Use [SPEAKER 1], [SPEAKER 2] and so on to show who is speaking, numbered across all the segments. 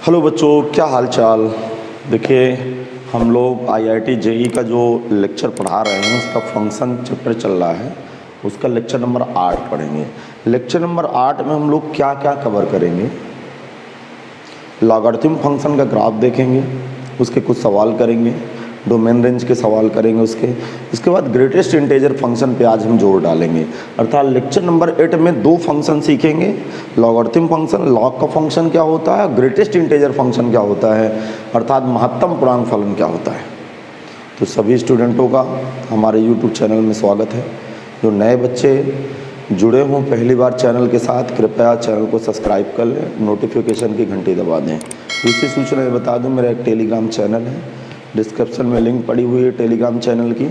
[SPEAKER 1] Hello बच्चों, क्या हाल चाल। देखिए, हम लोग IIT JEE का जो लेक्चर पढ़ा रहे हैं उसका फंक्शन चैप्टर चल रहा है। उसका लेक्चर नंबर 8 पढ़ेंगे। लेक्चर नंबर 8 में हम लोग क्या क्या कवर करेंगे। लॉगरिथम फंक्शन का ग्राफ देखेंगे, उसके कुछ सवाल करेंगे, डोमेन रेंज के सवाल करेंगे इसके बाद ग्रेटेस्ट इंटीजर फंक्शन पे आज हम जोर डालेंगे। अर्थात लेक्चर नंबर 8 में 2 फंक्शन सीखेंगे। लॉगरिथम फंक्शन, लॉग का फंक्शन क्या होता है, ग्रेटेस्ट इंटीजर फंक्शन क्या होता है, अर्थात महत्तम पूर्णांक फलन क्या होता है। तो सभी स्टूडेंटों का हमारे YouTube चैनल में स्वागत है। जो नए बच्चे जुड़े हों पहली बार चैनल के साथ, कृपया चैनल को सब्सक्राइब कर लें, नोटिफिकेशन की घंटी दबा दें। दूसरी सूचना बता दूं, मेरा एक टेलीग्राम चैनल है, डिस्क्रिप्शन में लिंक पड़ी हुई है टेलीग्राम चैनल की,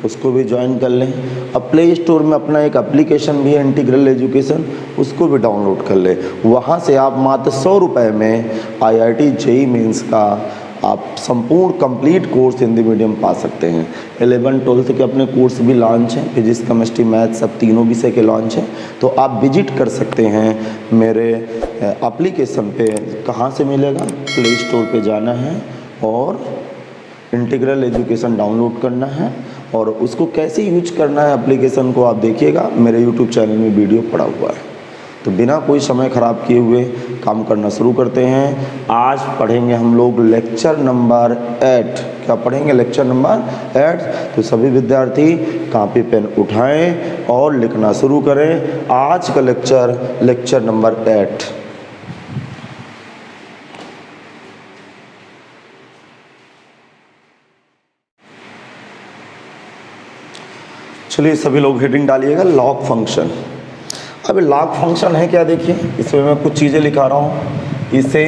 [SPEAKER 1] उसको भी ज्वाइन कर लें। अब प्ले स्टोर में अपना एक एप्लीकेशन भी है इंटीग्रल एजुकेशन, उसको भी डाउनलोड कर लें। वहाँ से आप मात्र 100 रुपये में IIT JEE मेंस का आप संपूर्ण कंप्लीट कोर्स हिंदी मीडियम पा सकते हैं। 11-12 के अपने कोर्स भी लॉन्च हैं, फिजिक्स केमिस्ट्री मैथ सब तीनों विषय के लॉन्च हैं। तो आप विजिट कर सकते हैं मेरे एप्लीकेशन पे। कहाँ से मिलेगा? प्ले स्टोर पे जाना है और इंटीग्रल एजुकेशन डाउनलोड करना है, और उसको कैसे यूज करना है एप्लीकेशन को आप देखिएगा, मेरे यूट्यूब चैनल में वीडियो पड़ा हुआ है। तो बिना कोई समय ख़राब किए हुए काम करना शुरू करते हैं। आज पढ़ेंगे हम लोग लेक्चर नंबर 8। क्या पढ़ेंगे? Lecture number 8। तो सभी विद्यार्थी कॉपी पेन उठाएं और लिखना शुरू करें। आज का लेक्चर नंबर 8। चलिए सभी लोग हेडिंग डालिएगा, लॉग फंक्शन। अब लॉग फंक्शन है क्या? देखिए, इसमें मैं कुछ चीज़ें लिखा रहा हूँ। इसे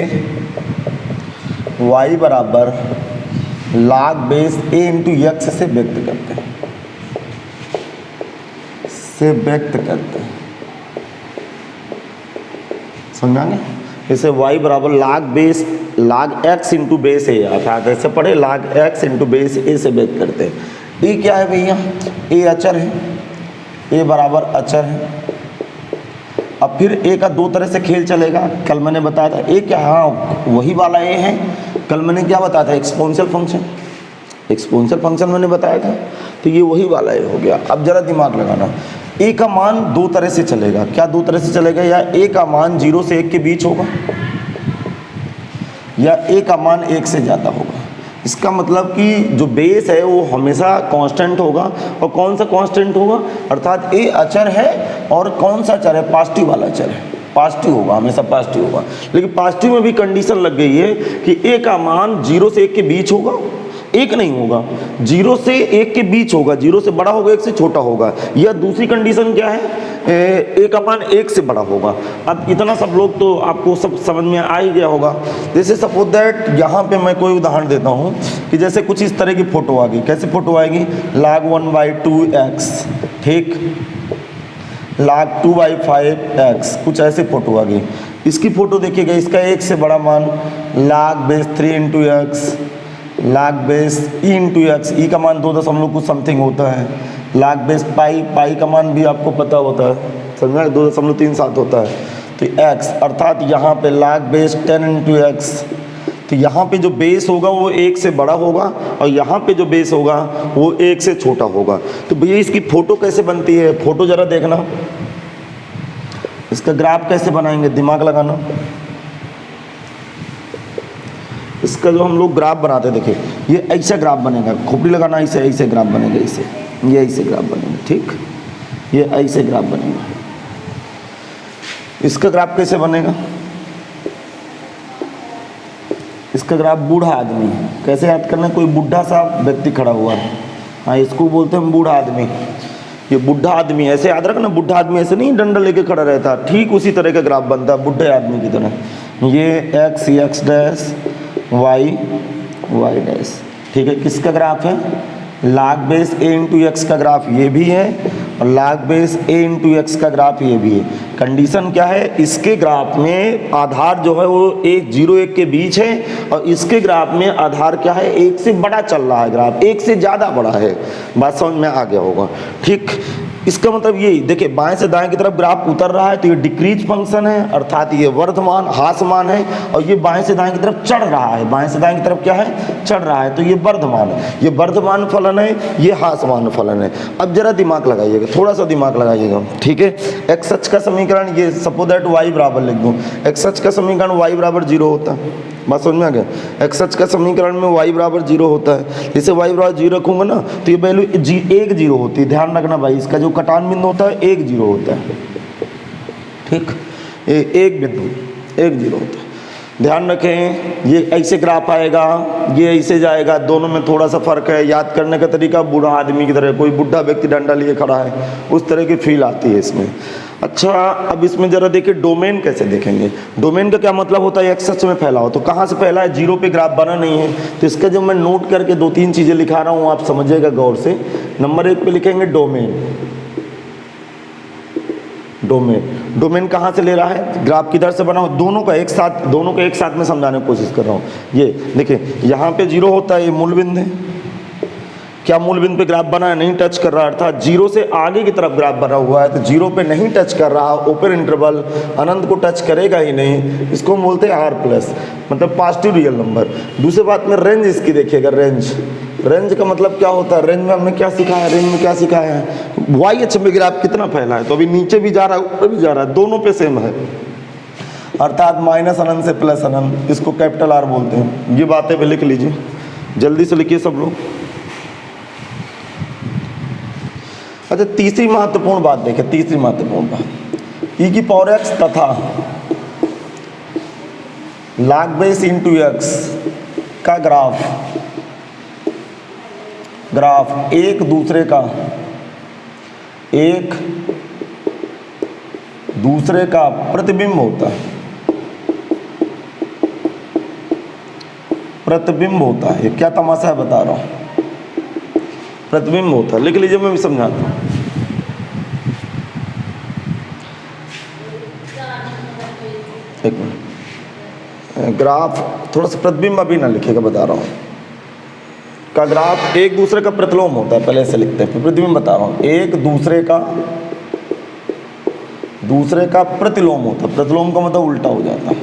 [SPEAKER 1] y बराबर log base a into x से व्यक्त करते हैं, समझाएंगे? इसे y बराबर log x into base a, अर्थात ऐसे पढ़े log x into base a से व्यक्त करते हैं। ये क्या है भैया? a अचर है, a बराबर अचर है। अब फिर a का 2 तरह से खेल चलेगा। कल मैंने बताया था a क्या, हाँ वही वाला a है। कल मैंने क्या बताया था? एक्सपोनेंशियल फंक्शन मैंने बताया था। तो ये वही वाला a हो गया। अब जरा दिमाग लगाना, a का मान 2 तरह से चलेगा। क्या 2 तरह से चलेगा? या a का मान 0 से 1 के बीच होगा, या a का मान 1 से ज़्यादा होगा। इसका मतलब कि जो बेस है वो हमेशा कांस्टेंट होगा। और कौन सा कांस्टेंट होगा? अर्थात a अचर है, और कौन सा अचर है? पॉजिटिव वाला अचर है, पॉजिटिव होगा, हमेशा पॉजिटिव होगा। लेकिन पॉजिटिव में भी कंडीशन लग गई है कि a का मान 0 से 1 के बीच होगा, 1 नहीं होगा, 0 से 1 के बीच होगा, 0 से बड़ा होगा, 1 से छोटा होगा। या दूसरी कंडीशन क्या है? a का मान 1 से बड़ा होगा। अब इतना सब लोग तो आपको सब समझ में आ ही गया होगा। जैसे सपोज दैट यहाँ पे मैं कोई उदाहरण देता हूँ कि जैसे कुछ इस तरह की फोटो आ गई। कैसे फोटो आएगी? log 1/2x, ठीक, log 2/5x, कुछ ऐसे फोटो आ गई। इसकी फोटो देखिएगा, इसका 1 से बड़ा मान log base 3 into x, log base e into x, e का मान 2 कुछ समथिंग होता है। log बेस पाई का मान भी आपको पता होता है, समझना, 2.37 होता है। तो x, अर्थात यहाँ पे log बेस 10 इंटू एक्स। तो यहाँ पे जो बेस होगा वो 1 से बड़ा होगा, और यहाँ पे जो बेस होगा वो 1 से छोटा होगा। तो भैया इसकी फ़ोटो कैसे बनती है? फ़ोटो ज़रा देखना, इसका ग्राफ कैसे बनाएंगे, दिमाग लगाना। इसका जो हम लोग ग्राफ बनाते हैं, देखिए ये ऐसा ग्राफ बनेगा, खोपड़ी लगाना, ऐसे ग्राफ बनेगा, ये ऐसे ग्राफ बनेगा, ठीक, ये ऐसे ग्राफ बनेगा। इसका ग्राफ कैसे बनेगा? इसका ग्राफ बूढ़ा आदमी है। कैसे याद करना? कोई बूढ़ा सा व्यक्ति खड़ा हुआ है, हाँ इसको बोलते हैं बूढ़ा आदमी। ये बूढ़ा आदमी, ऐसे याद रखना, बूढ़ा आदमी ऐसे नहीं डंडा लेके खड़ा रहता, ठीक उसी तरह का ग्राफ बनता है बूढ़े आदमी की तरह। ये x डैश y डैश, ठीक है। किसका ग्राफ है? log base a into x का ग्राफ ये भी है, और log base a into x का ग्राफ ये भी है। कंडीशन क्या है? इसके ग्राफ में आधार जो है वो 0-1 के बीच है, और इसके ग्राफ में आधार क्या है? 1 से बड़ा चल रहा है ग्राफ, 1 से ज़्यादा बड़ा है। बात समझ में आ गया होगा, ठीक। इसका मतलब यही देखिए, बाएं से दाएं की तरफ ग्राफ उतर रहा है तो ये डिक्रीज फंक्शन है, अर्थात ये वर्धमान ह्रासमान है, और ये बाएं से दाएं की तरफ चढ़ रहा है, बाएं से दाएं की तरफ क्या है, चढ़ रहा है, तो ये वर्धमान है, ये वर्धमान फलन है, ये ह्रासमान फलन है। अब जरा दिमाग लगाइएगा, थोड़ा सा दिमाग लगाइएगा, ठीक है। एक्स अक्ष का समीकरण ये सपोज दैट वाई बराबर लिख दूँ, एक्स अक्ष का समीकरण वाई बराबर 0 होता है, बात समझ में आ गया। एक्स अक्ष का समीकरण में वाई बराबर 0 होता है, जैसे वाई बराबर 0 रखूँगा ना तो ये वैल्यू 1 0 होती है, ध्यान रखना भाई, इसका जो कटान बिंदु होता है 1 0 होता है, ठीक, ये 1 बिंदु 1 0 होता है, ध्यान रखें। ये ऐसे ग्राफ आएगा, ये ऐसे जाएगा, दोनों में थोड़ा सा फर्क है, याद करने का तरीका बूढ़ा आदमी की तरह, कोई बुढ़ा व्यक्ति डंडा लिए खड़ा है उस तरह की फील आती है इसमें। अच्छा, अब इसमें जरा देखिए डोमेन कैसे देखेंगे। डोमेन का क्या मतलब होता है, एक्स अक्ष में फैला हो, तो कहाँ से फैला है, 0 पे ग्राफ बना नहीं है, तो इसका जो मैं नोट करके 2-3 चीज़ें लिखा रहा हूँ आप समझिएगा गौर से। नंबर 1 पे लिखेंगे डोमेन, डोमेन, डोमेन कहाँ से ले रहा है, ग्राफ किधर से बना हो, दोनों का एक साथ में समझाने की कोशिश कर रहा हूँ। ये देखिए यहाँ पे 0 होता है, ये मूल बिंदु है, क्या मूल बिंदु पे ग्राफ बना है, नहीं टच कर रहा, अर्थात 0 से आगे की तरफ ग्राफ बना हुआ है, तो 0 पे नहीं टच कर रहा, ओपन इंटरवल अनंत को टच करेगा ही नहीं, इसको हम बोलते हैं आर प्लस, मतलब पॉजिटिव रियल नंबर। दूसरी बात में रेंज इसकी देखिएगा, रेंज का मतलब क्या होता है, रेंज में हमने क्या सिखाया है, रेंज में क्या सिखाया है, वाई अक्ष में ग्राफ कितना फैला है, तो अभी नीचे भी जा रहा है ऊपर भी जा रहा है, दोनों पे सेम है, अर्थात माइनस अनंत से प्लस अनंत, इसको कैपिटल आर बोलते हैं। ये बातें भी लिख लीजिए, जल्दी से लिखिए सब लोग। अच्छा, तीसरी महत्वपूर्ण बात देखें, तीसरी महत्वपूर्ण बात, ई की पावर एक्स तथा log बेस इंटू एक्स का ग्राफ एक दूसरे का प्रतिबिंब होता है, प्रतिबिंब होता है। ये क्या तमाशा है बता रहा हूँ, प्रतिबिंब होता है, लिख लीजिए, मैं भी समझाता हूँ। एक मिनट, ग्राफ थोड़ा सा प्रतिबिंब अभी ना लिखेगा, बता रहा हूँ, का ग्राफ एक दूसरे का प्रतिलोम होता है, पहले से लिखते हैं, फिर प्रतिबिंब बता रहा हूँ। एक दूसरे का प्रतिलोम होता है, प्रतिलोम का मतलब उल्टा हो जाता है,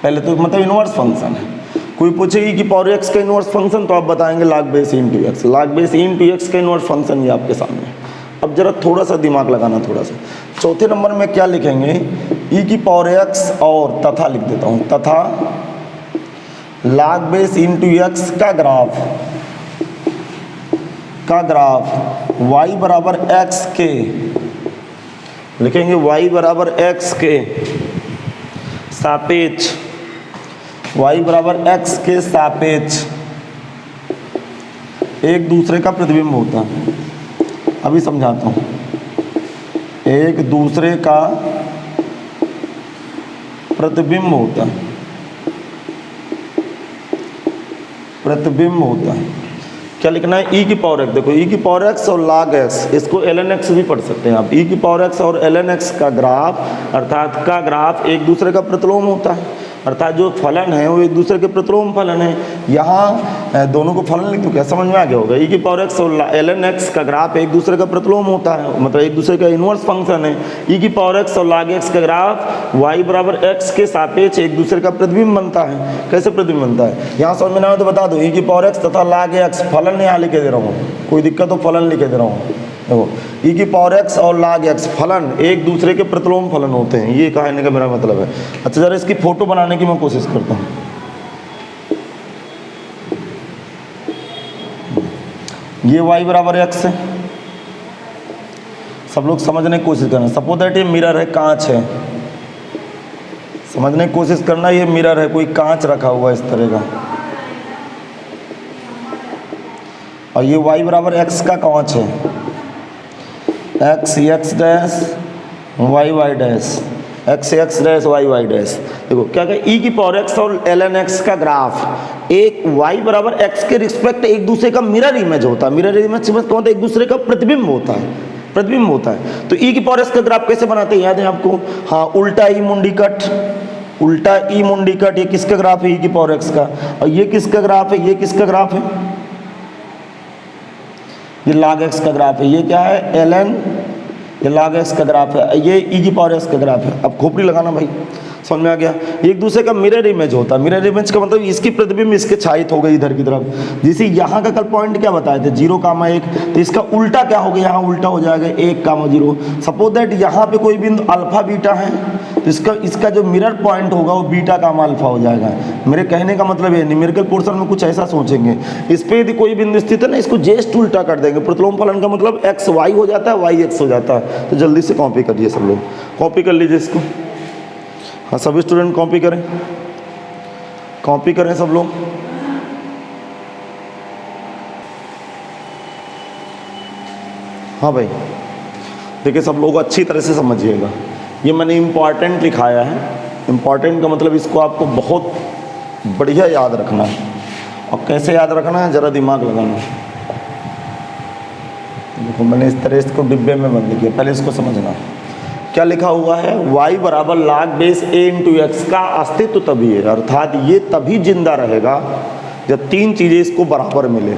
[SPEAKER 1] पहले तो मतलब इनवर्स फंक्शन है। कोई पूछेगी कि पावर एक्स का इनवर्स फंक्शन, तो आप बताएंगे log base into x, log base into x का इनवर्स फंक्शन ये आपके सामने। अब जरा थोड़ा सा दिमाग लगाना, थोड़ा सा। चौथे नंबर में क्या लिखेंगे, ई की पावर एक्स और तथा लिख देता हूँ, तथा log बेस इंटू एक्स का ग्राफ y बराबर एक्स के, लिखेंगे y बराबर एक्स के सापेक्ष, y बराबर x के सापेक्ष एक दूसरे का प्रतिबिंब होता है। अभी समझाता हूँ, एक दूसरे का प्रतिबिंब होता है, प्रतिबिंब होता है। क्या लिखना है, ई की पावर एक्स, देखो ई की पावर एक्स और log एक्स, इसको ln एक्स भी पढ़ सकते हैं आप। ई की पावर एक्स और ln एक्स का ग्राफ, अर्थात का ग्राफ एक दूसरे का प्रतिलोम होता है, अर्थात जो फलन है वो एक दूसरे के प्रतिलोम फलन है। यहाँ दोनों को फलन लिख दो, क्या समझ में आ गया होगा। ई की पावर एक्स और ln एक्स का ग्राफ एक दूसरे का प्रतिलोम होता है, मतलब एक दूसरे का इनवर्स फंक्शन है। ई की पावर एक्स और log एक्स का ग्राफ y बराबर एक्स के सापेक्ष एक दूसरे का प्रतिबिंब बनता है। कैसे प्रतिबिंब बनता है, यहाँ समझ में ना हो तो बता दो। ई की पावर एक्स तथा log एक्स, फलन यहाँ लिखे दे रहा हूँ, कोई दिक्कत तो फलन लिखे दे रहा हूँ। देखो, ई की पावर एक्स और log एक्स फलन एक दूसरे के प्रतिलोम फलन होते हैं, ये कहने का मेरा मतलब है। अच्छा, जरा इसकी फोटो बनाने की मैं कोशिश करता हूँ। ये y बराबर एक्स है, सब लोग समझने की कोशिश करना। सपोज दैट ये मिरर है, कांच है, समझने की कोशिश करना। ये मिरर है, कोई कांच रखा हुआ है इस तरह का, और ये y बराबर एक्स का कांच है, x x dash y y dash, x x dash y y dash. देखो क्या कहे, ई की पावर एक्स और ln एक्स का ग्राफ एक y बराबर एक्स के रिस्पेक्ट एक दूसरे का मिरर इमेज होता है। मिरर इमेज कौन होता है, एक दूसरे का प्रतिबिंब होता है, प्रतिबिंब होता है। तो ई की पावर एक्स का ग्राफ कैसे बनाते हैं, याद है आपको, हाँ, उल्टा ई मुंडी कट, उल्टा ई मुंडी कट। ये किसका ग्राफ है, ई की पावर एक्स का, और ये किसका ग्राफ है, ये किसका ग्राफ है, ये log x का ग्राफ है, ये क्या है ln, ये log x का ग्राफ है, ये e की पावर x का ग्राफ है। अब खोपड़ी लगाना भाई, समझ में आ गया। एक दूसरे का मिरर इमेज होता है, मिरर इमेज का मतलब इसकी प्रतिबिंब इसके छायित हो गई इधर की तरफ। जैसे यहाँ का कल पॉइंट क्या बताए थे 0,1, तो इसका उल्टा क्या हो गया, यहाँ उल्टा हो जाएगा 1,0। सपोज दैट यहाँ पे कोई बिंदु अल्फा बीटा है, तो इसका जो मिरर पॉइंट होगा वो बीटा अल्फा हो जाएगा। मेरे कहने का मतलब ये न्यूमेरिकल पोर्शन में कुछ ऐसा सोचेंगे, इस पे यदि कोई बिंदु स्थित है ना, इसको जस्ट उल्टा कर देंगे। प्रतिलोम फलन का मतलब एक्स वाई हो जाता है, वाई एक्स हो जाता है। तो जल्दी से कॉपी करिए सब लोग, कॉपी कर लीजिए इसको। हाँ सभी स्टूडेंट कॉपी करें, कॉपी करें सब लोग। हाँ भाई देखिए सब लोग अच्छी तरह से समझिएगा, ये मैंने इम्पॉर्टेंट लिखाया है। इम्पॉर्टेंट का मतलब इसको आपको बहुत बढ़िया याद रखना है। और कैसे याद रखना है, ज़रा दिमाग लगाना है। देखो मैंने इस तरह इसको डिब्बे में बंद किया, पहले इसको समझना। क्या लिखा हुआ है, y बराबर log base a into x का अस्तित्व तभी है, अर्थात ये तभी जिंदा रहेगा जब तीन चीज़ें इसको बराबर मिले।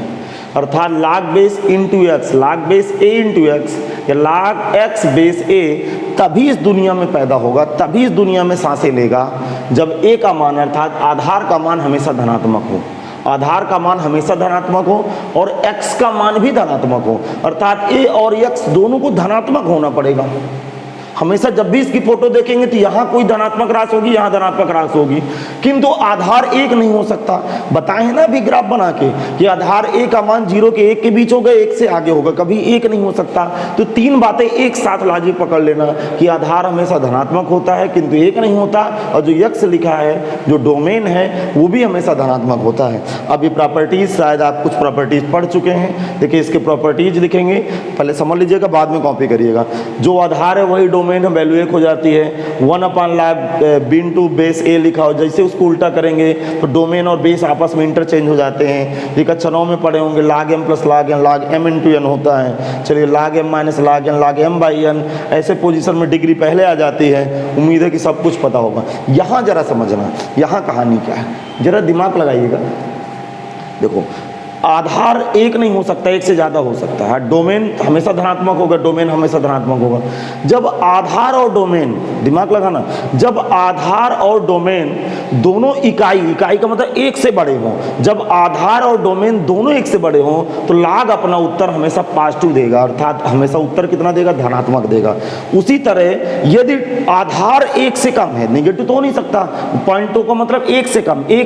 [SPEAKER 1] अर्थात log base into x, log base a into x या log x बेस a तभी इस दुनिया में पैदा होगा, तभी इस दुनिया में सांसें लेगा जब a का मान अर्थात आधार का मान हमेशा धनात्मक हो। आधार का मान हमेशा धनात्मक हो और x का मान भी धनात्मक हो, अर्थात a और x दोनों को धनात्मक होना पड़ेगा। हमेशा जब भी इसकी फोटो देखेंगे तो यहाँ कोई धनात्मक राशि होगी, यहाँ धनात्मक राशि होगी, किंतु आधार एक नहीं हो सकता। बताए हैं ना अभी ग्राफ बना के कि आधार ए का मान 0 के 1 के बीच होगा, 1 से आगे होगा, कभी एक नहीं हो सकता। तो तीन बातें एक साथ लाजिम पकड़ लेना कि आधार हमेशा धनात्मक होता है किंतु एक नहीं होता, और जो यक्ष लिखा है जो डोमेन है वो भी हमेशा धनात्मक होता है। अब ये प्रॉपर्टीज शायद आप कुछ प्रॉपर्टीज पढ़ चुके हैं, देखिए इसके प्रॉपर्टीज लिखेंगे, पहले समझ लीजिएगा बाद में कॉपी करिएगा। जो आधार है वही डोमेन वैल्यू 1 हो जाती है। 1/log been to base a लिखा हो, जैसे उसको उल्टा करेंगे तो डोमेन और बेस आपस में इंटरचेंज हो जाते हैं। ये कक्षा 9 में पढ़े होंगे, log m plus log n, log m into n होता है। चलिए log m minus log n, log m by n, ऐसे पोजीशन में डिग्री पहले आ जाती है। उम्मीद है कि सब कुछ पता होगा। यहाँ जरा समझना, यहाँ कहानी क्या है, जरा दिमाग लगाइएगा। देखो आधार एक नहीं हो सकता, एक से ज़्यादा हो सकता है। डोमेन हमेशा धनात्मक होगा, डोमेन हमेशा धनात्मक होगा। जब आधार और डोमेन, दिमाग लगाना, जब आधार और डोमेन दोनों इकाई का मतलब एक से बड़े हों, जब आधार और डोमेन दोनों एक से बड़े हों तो log अपना उत्तर हमेशा पॉजिटिव देगा, अर्थात हमेशा उत्तर कितना देगा, धनात्मक देगा। उसी तरह यदि आधार एक से कम है, निगेटिव तो हो नहीं सकता, पॉइंटों का मतलब एक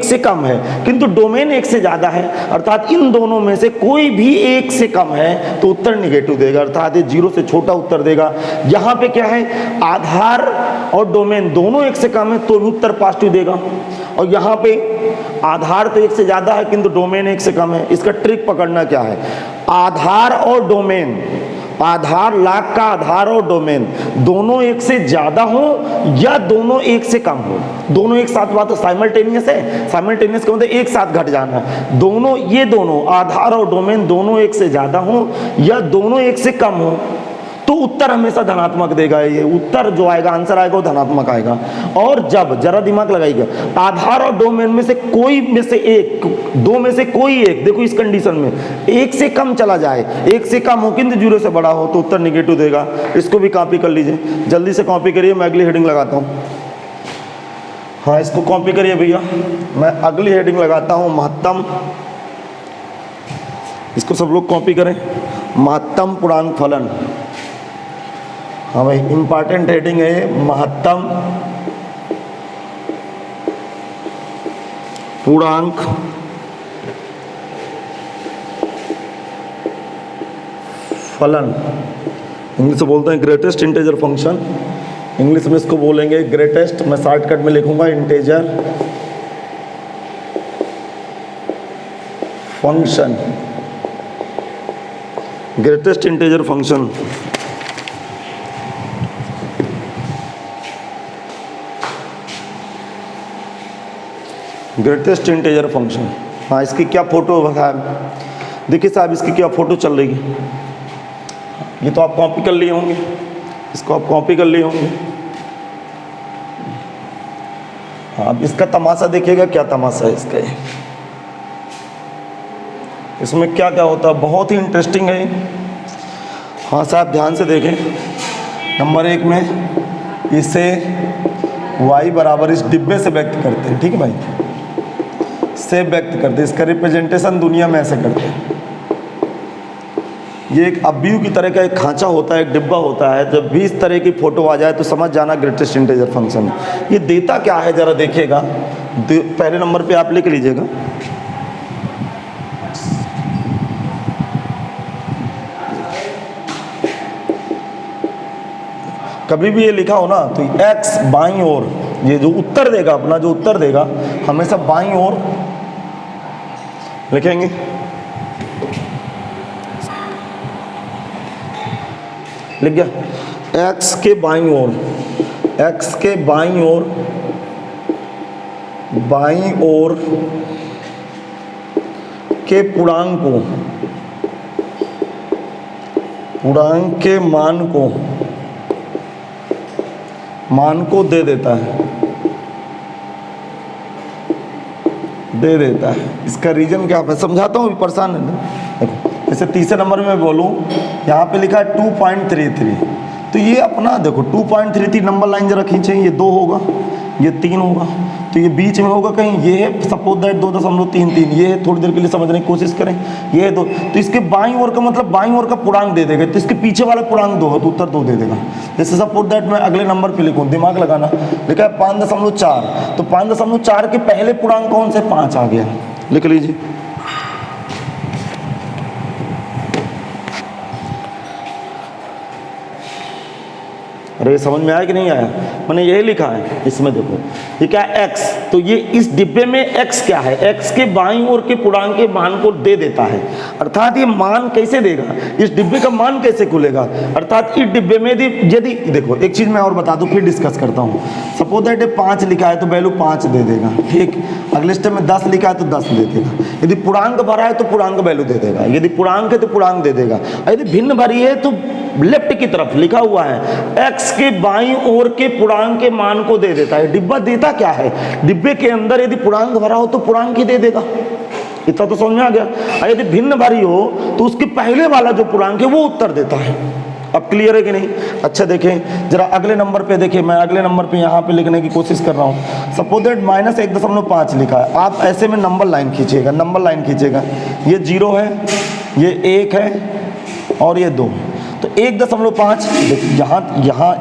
[SPEAKER 1] से कम है, किंतु डोमेन एक से ज़्यादा है, अर्थात इन दोनों में से कोई भी एक से कम है तो उत्तर निगेटिव देगा, अर्थात ये 0 से छोटा उत्तर देगा। यहाँ पे क्या है, आधार और डोमेन दोनों एक से कम है तो उत्तर पॉजिटिव देगा, और यहाँ पे आधार तो एक से ज़्यादा है किंतु डोमेन एक से कम है। इसका ट्रिक पकड़ना क्या है, आधार और डोमेन, आधार log का आधार और डोमेन दोनों एक से ज़्यादा हो या दोनों एक से कम हो, दोनों एक साथ बात तो साइमल्टेनियस है। साइमल्टेनियस का मतलब एक साथ घट जाना है। दोनों, ये दोनों आधार और डोमेन दोनों एक से ज़्यादा हो या दोनों एक से कम हो तो उत्तर हमेशा धनात्मक देगा। ये उत्तर जो आएगा, आंसर आएगा वो धनात्मक आएगा। और जब, जरा दिमाग लगाइएगा, आधार और डोमेन में से कोई में से एक, दो में से कोई एक, देखो इस कंडीशन में एक से कम चला जाए, एक से कम हो किंतु 0 से बड़ा हो तो उत्तर निगेटिव देगा। इसको भी कॉपी कर लीजिए, जल्दी से कॉपी करिए, मैं अगली हेडिंग लगाता हूँ। हाँ इसको कॉपी करिए भैया, मैं अगली हेडिंग लगाता हूँ, महत्तम। इसको सब लोग कॉपी करें, महत्तम पूर्णांक फलन। हाँ भाई इंपॉर्टेंट हेडिंग है, महत्तम पूर्णांक फलन। इंग्लिश में बोलते हैं ग्रेटेस्ट इंटेजर फंक्शन, इंग्लिश में इसको बोलेंगे ग्रेटेस्ट, मैं शॉर्टकट में लिखूंगा integer function, greatest integer function. Greatest integer function. हाँ इसकी क्या फोटो बताया, देखिए साहब इसकी क्या फोटो चल रही है, ये तो आप कॉपी कर लिए होंगे, इसको आप कॉपी कर लिए होंगे। हाँ अब इसका तमाशा देखिएगा, क्या तमाशा है इसका। इसमें क्या क्या होता है, बहुत ही इंटरेस्टिंग है। हाँ साहब ध्यान से देखें, नंबर 1 में इसे y बराबर इस डिब्बे से व्यक्त करते हैं, ठीक है भाई, से व्यक्त करते हैं। इसका रिप्रेजेंटेशन दुनिया में ऐसे करते हैं। ये एक अब्यू की तरह का एक खांचा होता है, एक डिब्बा होता है। जब भी इस तरह की फोटो आ जाए तो समझ जाना ग्रेटेस्ट इंटीजर फंक्शन। ये देता क्या है जरा देखिएगा, पहले नंबर पे आप लिख लीजिएगा, कभी भी ये लिखा हो ना तो x बाईं ओर, ये जो उत्तर देगा अपना, जो उत्तर देगा हमेशा बाईं ओर लिखेंगे। लिख गया, x के बाईं ओर, x के बाईं ओर, बाईं ओर के पूर्णांक को, पूर्णांक के मान को दे देता है, दे देता है। इसका रीजन क्या है समझाता हूँ, परेशान है। देखो जैसे तीसरे नंबर में बोलूँ, यहाँ पे लिखा है 2.33, तो ये अपना देखो 2.33 नंबर लाइन जरा खींचें, ये 2 होगा, ये 3 होगा, तो ये बीच में होगा कहीं, ये है सपोज दैट 2.33, ये है, थोड़ी देर के लिए समझने की कोशिश करें, ये है 2, तो इसके बाईं ओर का मतलब बाईं ओर का पूर्णांक दे देगा, तो इसके पीछे वाला पूर्णांक 2 है तो उत्तर 2 दे देगा। जैसे सपोज दैट मैं अगले नंबर पे लिखूँ, दिमाग लगाना, लिखा है 5.4, तो 5.4 के पहले पूर्णांक कौन से, 5 आ गया, लिख लीजिए। अरे समझ में आया कि नहीं आया, मैंने यही लिखा है इसमें। देखो ये क्या है, x, तो ये इस डिब्बे में x क्या है, x के बाईं ओर के पूर्णांक के मान को दे देता है। अर्थात ये मान कैसे देगा, इस डिब्बे का मान कैसे खुलेगा, अर्थात इस डिब्बे में यदि देखो एक चीज़ मैं और बता दूं फिर डिस्कस करता हूँ। सपोज दैट 5 लिखा है तो वैल्यू 5 दे देगा, ठीक। अगले स्टेप में 10 लिखा है तो 10 दे देगा। यदि पूर्णांक भरा है तो पूर्णांक वैल्यू दे देगा, यदि पूर्णांक है तो पूर्णांक दे देगा। यदि भिन्न भरी है तो लेफ्ट की तरफ लिखा हुआ है x के बाईं ओर के पूर्णांक के मान को दे देता है। डिब्बा देता क्या है, डिब्बे के अंदर यदि पूर्णांक भरा हो तो पूर्णांक ही दे देगा, इतना तो समझ में आ गया। यदि भिन्न भरी हो तो उसके पहले वाला जो पूर्णांक है वो उत्तर देता है। अब क्लियर है कि नहीं। अच्छा देखें जरा अगले नंबर पे, देखिए मैं अगले नंबर पे यहाँ पे लिखने की कोशिश कर रहा हूँ। सपोज दैट -1.5 लिखा है, आप ऐसे में नंबर लाइन खींचिएगा, नंबर लाइन खींचिएगा, ये 0 है, ये 1 है और ये 2, तो 1.5 यहाँ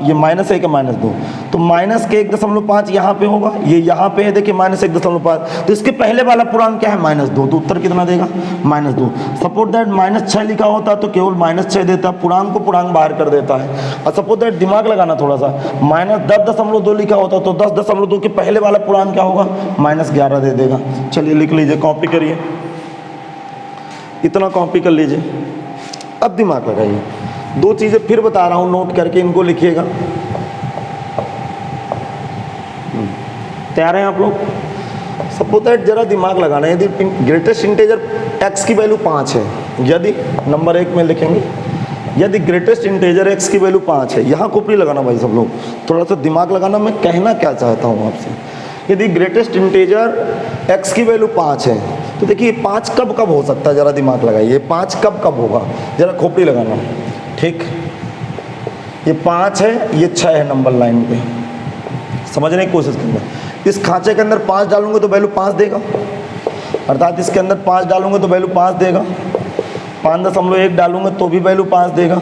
[SPEAKER 1] ये -1 है -2, तो माइनस के 1.5 यहाँ पे होगा, ये यहाँ पे है देखिए -1.5, तो इसके पहले वाला पूर्णांक क्या है -2, तो उत्तर कितना देगा -2। सपोज दैट -6 लिखा होता तो केवल -6 देता, पूर्णांक को पूर्णांक बाहर कर देता है। और सपोज दैट दिमाग लगाना थोड़ा सा, -10.2 लिखा होता तो 10.2 के पहले वाला पूर्णांक क्या होगा -11 दे देगा। चलिए लिख लीजिए, कॉपी करिए, इतना कॉपी कर लीजिए। अब दिमाग लगाइए, 2 चीज़ें फिर बता रहा हूँ, नोट करके इनको लिखिएगा। तैयार हैं आप लोग। सपोज दैट जरा दिमाग लगाना है, यदि ग्रेटेस्ट इंटीजर x की वैल्यू 5 है, यदि नंबर 1 में लिखेंगे, यदि ग्रेटेस्ट इंटीजर x की वैल्यू 5 है, यहाँ खोपड़ी लगाना भाई सब लोग, थोड़ा सा दिमाग लगाना, मैं कहना क्या चाहता हूँ आपसे। यदि ग्रेटेस्ट इंटीजर x की वैल्यू 5 है तो देखिए 5 कब कब हो सकता है, जरा दिमाग लगाइए, 5 कब कब होगा, जरा खोपड़ी लगाना, ठीक। ये 5 है, ये 6 है नंबर लाइन पे, समझने की कोशिश करना। इस खांचे के अंदर 5 डालूंगे तो वैल्यू 5 देगा, अर्थात इसके अंदर 5 डालूंगे तो वैल्यू 5 देगा, 5.1 डालूंगे तो भी वैल्यू 5 देगा,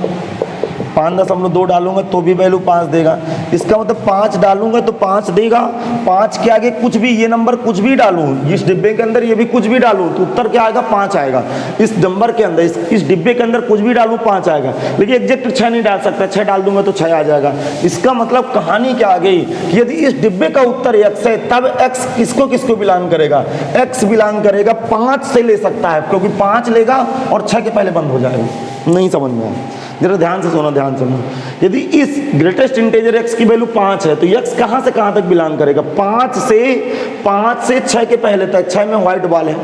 [SPEAKER 1] 5.2 डालूंगा तो भी वैल्यू 5 देगा। इसका मतलब 5 डालूंगा तो 5 देगा, 5 के आगे कुछ भी, ये नंबर कुछ भी डालूं, इस डिब्बे के अंदर ये भी कुछ भी डालूं तो उत्तर क्या आएगा 5 आएगा। इस नंबर के अंदर, इस डिब्बे के अंदर कुछ भी डालूं 5 आएगा, लेकिन एग्जैक्ट 6 नहीं डाल सकता, 6 डाल दूंगा तो 6 आ जाएगा। इसका मतलब कहानी क्या आ गई कि यदि इस डिब्बे का उत्तर x है तब x किसको किसको बिलोंग करेगा, x बिलोंग करेगा 5 से ले सकता है, क्योंकि 5 लेगा और 6 के पहले बंद हो जाएगा। नहीं समझ में आया, जरा ध्यान से सुनो, ध्यान सुनो। यदि इस ग्रेटेस्ट इंटीजर x की वैल्यू 5 है तो x कहां से कहां तक बिलोंग करेगा, 5 से 6 के पहले तक। 6 में व्हाइट बाल है,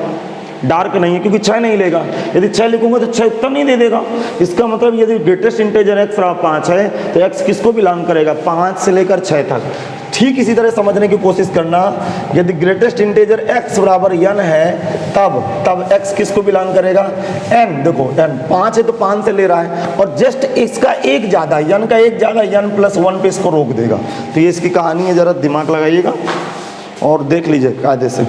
[SPEAKER 1] डार्क नहीं है, क्योंकि 6 नहीं लेगा। यदि 6 लिखूंगा तो 6 उत्तर नहीं दे देगा। इसका मतलब यदि ग्रेटेस्ट इंटीजर x 5 है तो x किसको बिलोंग करेगा, 5 से लेकर 6 तक। ठीक इसी तरह समझने की कोशिश करना, यदि ग्रेटेस्ट इंटीजर x बराबर n है तब x किसको बिलोंग करेगा, n। देखो n 5 है तो 5 से ले रहा है, और जस्ट इसका एक ज़्यादा, n का एक ज़्यादा, n+1 पे इसको रोक देगा। तो ये इसकी कहानी है, ज़रा दिमाग लगाइएगा और देख लीजिए कायदे से।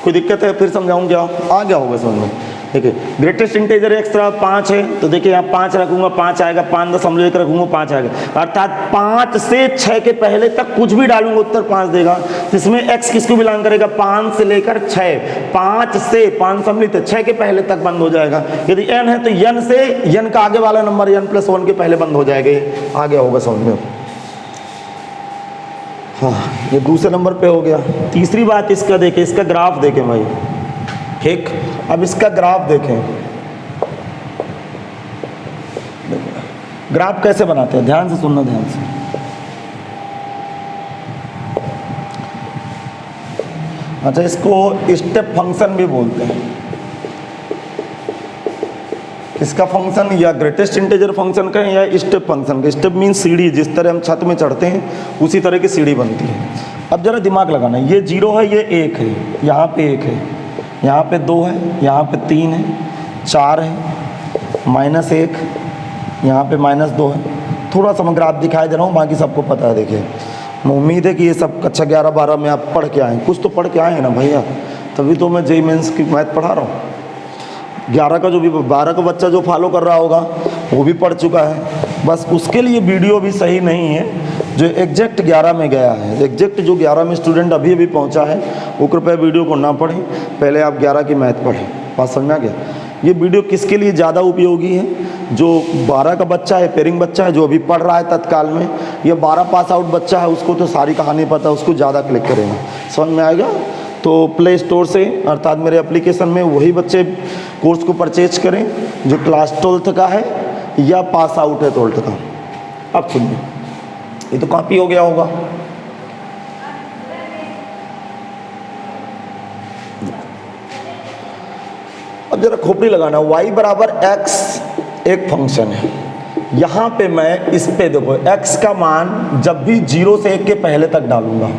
[SPEAKER 1] कोई दिक्कत है फिर समझाऊँ क्या, आ गया होगा समझ में। देखिए ग्रेटेस्ट इंटीजर x तरफ 5 है, तो देखिए यहाँ 5 रखूंगा 5 आएगा, 5.1 रखूंगा 5 आएगा, अर्थात 5 से 6 के पहले तक कुछ भी डालूंगा उत्तर 5 देगा। इसमें x किसको बिलोंग करेगा, 5 से लेकर 6, 5 से 5 सम्मिलित 6 के पहले तक बंद हो जाएगा। यदि n है तो n से n का आगे वाला नंबर n+1 के पहले बंद हो जाएगा। आ गया होगा समझ में। हाँ ये दूसरे नंबर पे हो गया। तीसरी बात इसका देखें, इसका ग्राफ देखें भाई, ठीक। अब इसका ग्राफ देखें, ग्राफ कैसे बनाते हैं, ध्यान से सुनना, ध्यान से। अच्छा इसको स्टेप फंक्शन भी बोलते हैं। इसका फंक्शन या ग्रेटेस्ट इंटीजर फंक्शन का या स्टेप फंक्शन का। स्टेप मीन सीढ़ी, जिस तरह हम छत में चढ़ते हैं उसी तरह की सीढ़ी बनती है। अब जरा दिमाग लगाना, ये 0 है, ये 1 है, यहाँ पे 1 है, यहाँ पे 2 है, यहाँ पे 3 है, 4 है, -1, यहाँ पे -2 है। थोड़ा सा मैं ग्राफ दिखाई दे रहा हूँ, बाकी सबको पता है। देखिए उम्मीद है कि ये सब कक्षा 11-12 में आप पढ़ के आए, कुछ तो पढ़ के आए हैं ना भैया, तभी तो मैं JEE मेंस की मैथ पढ़ा रहा हूँ। 11 का जो भी 12 का बच्चा जो फॉलो कर रहा होगा वो भी पढ़ चुका है। बस उसके लिए वीडियो भी सही नहीं है, जो एग्जैक्ट 11 में गया है। एग्जैक्ट जो 11 में स्टूडेंट अभी अभी पहुंचा है वो कृपया वीडियो को ना पढ़ें, पहले आप 11 की मैथ पढ़ें। बात समझ में आ गया। ये वीडियो किसके लिए ज़्यादा उपयोगी है, जो 12 का बच्चा है, पेयरिंग बच्चा है, जो अभी पढ़ रहा है तत्काल में, या 12 पास आउट बच्चा है, उसको तो सारी कहानी पता है, उसको ज़्यादा क्लिक करेगा। समझ में आएगा। तो प्ले स्टोर से अर्थात मेरे एप्लीकेशन में वही बच्चे कोर्स को परचेज करें जो क्लास 12th का है या पास आउट है 12th का। अब सुनिए, ये तो कॉपी हो गया होगा। अब जरा खोपड़ी लगाना, y बराबर x एक फंक्शन है। यहाँ पे मैं इस पे देखो x का मान जब भी 0 से 1 के पहले तक डालूंगा,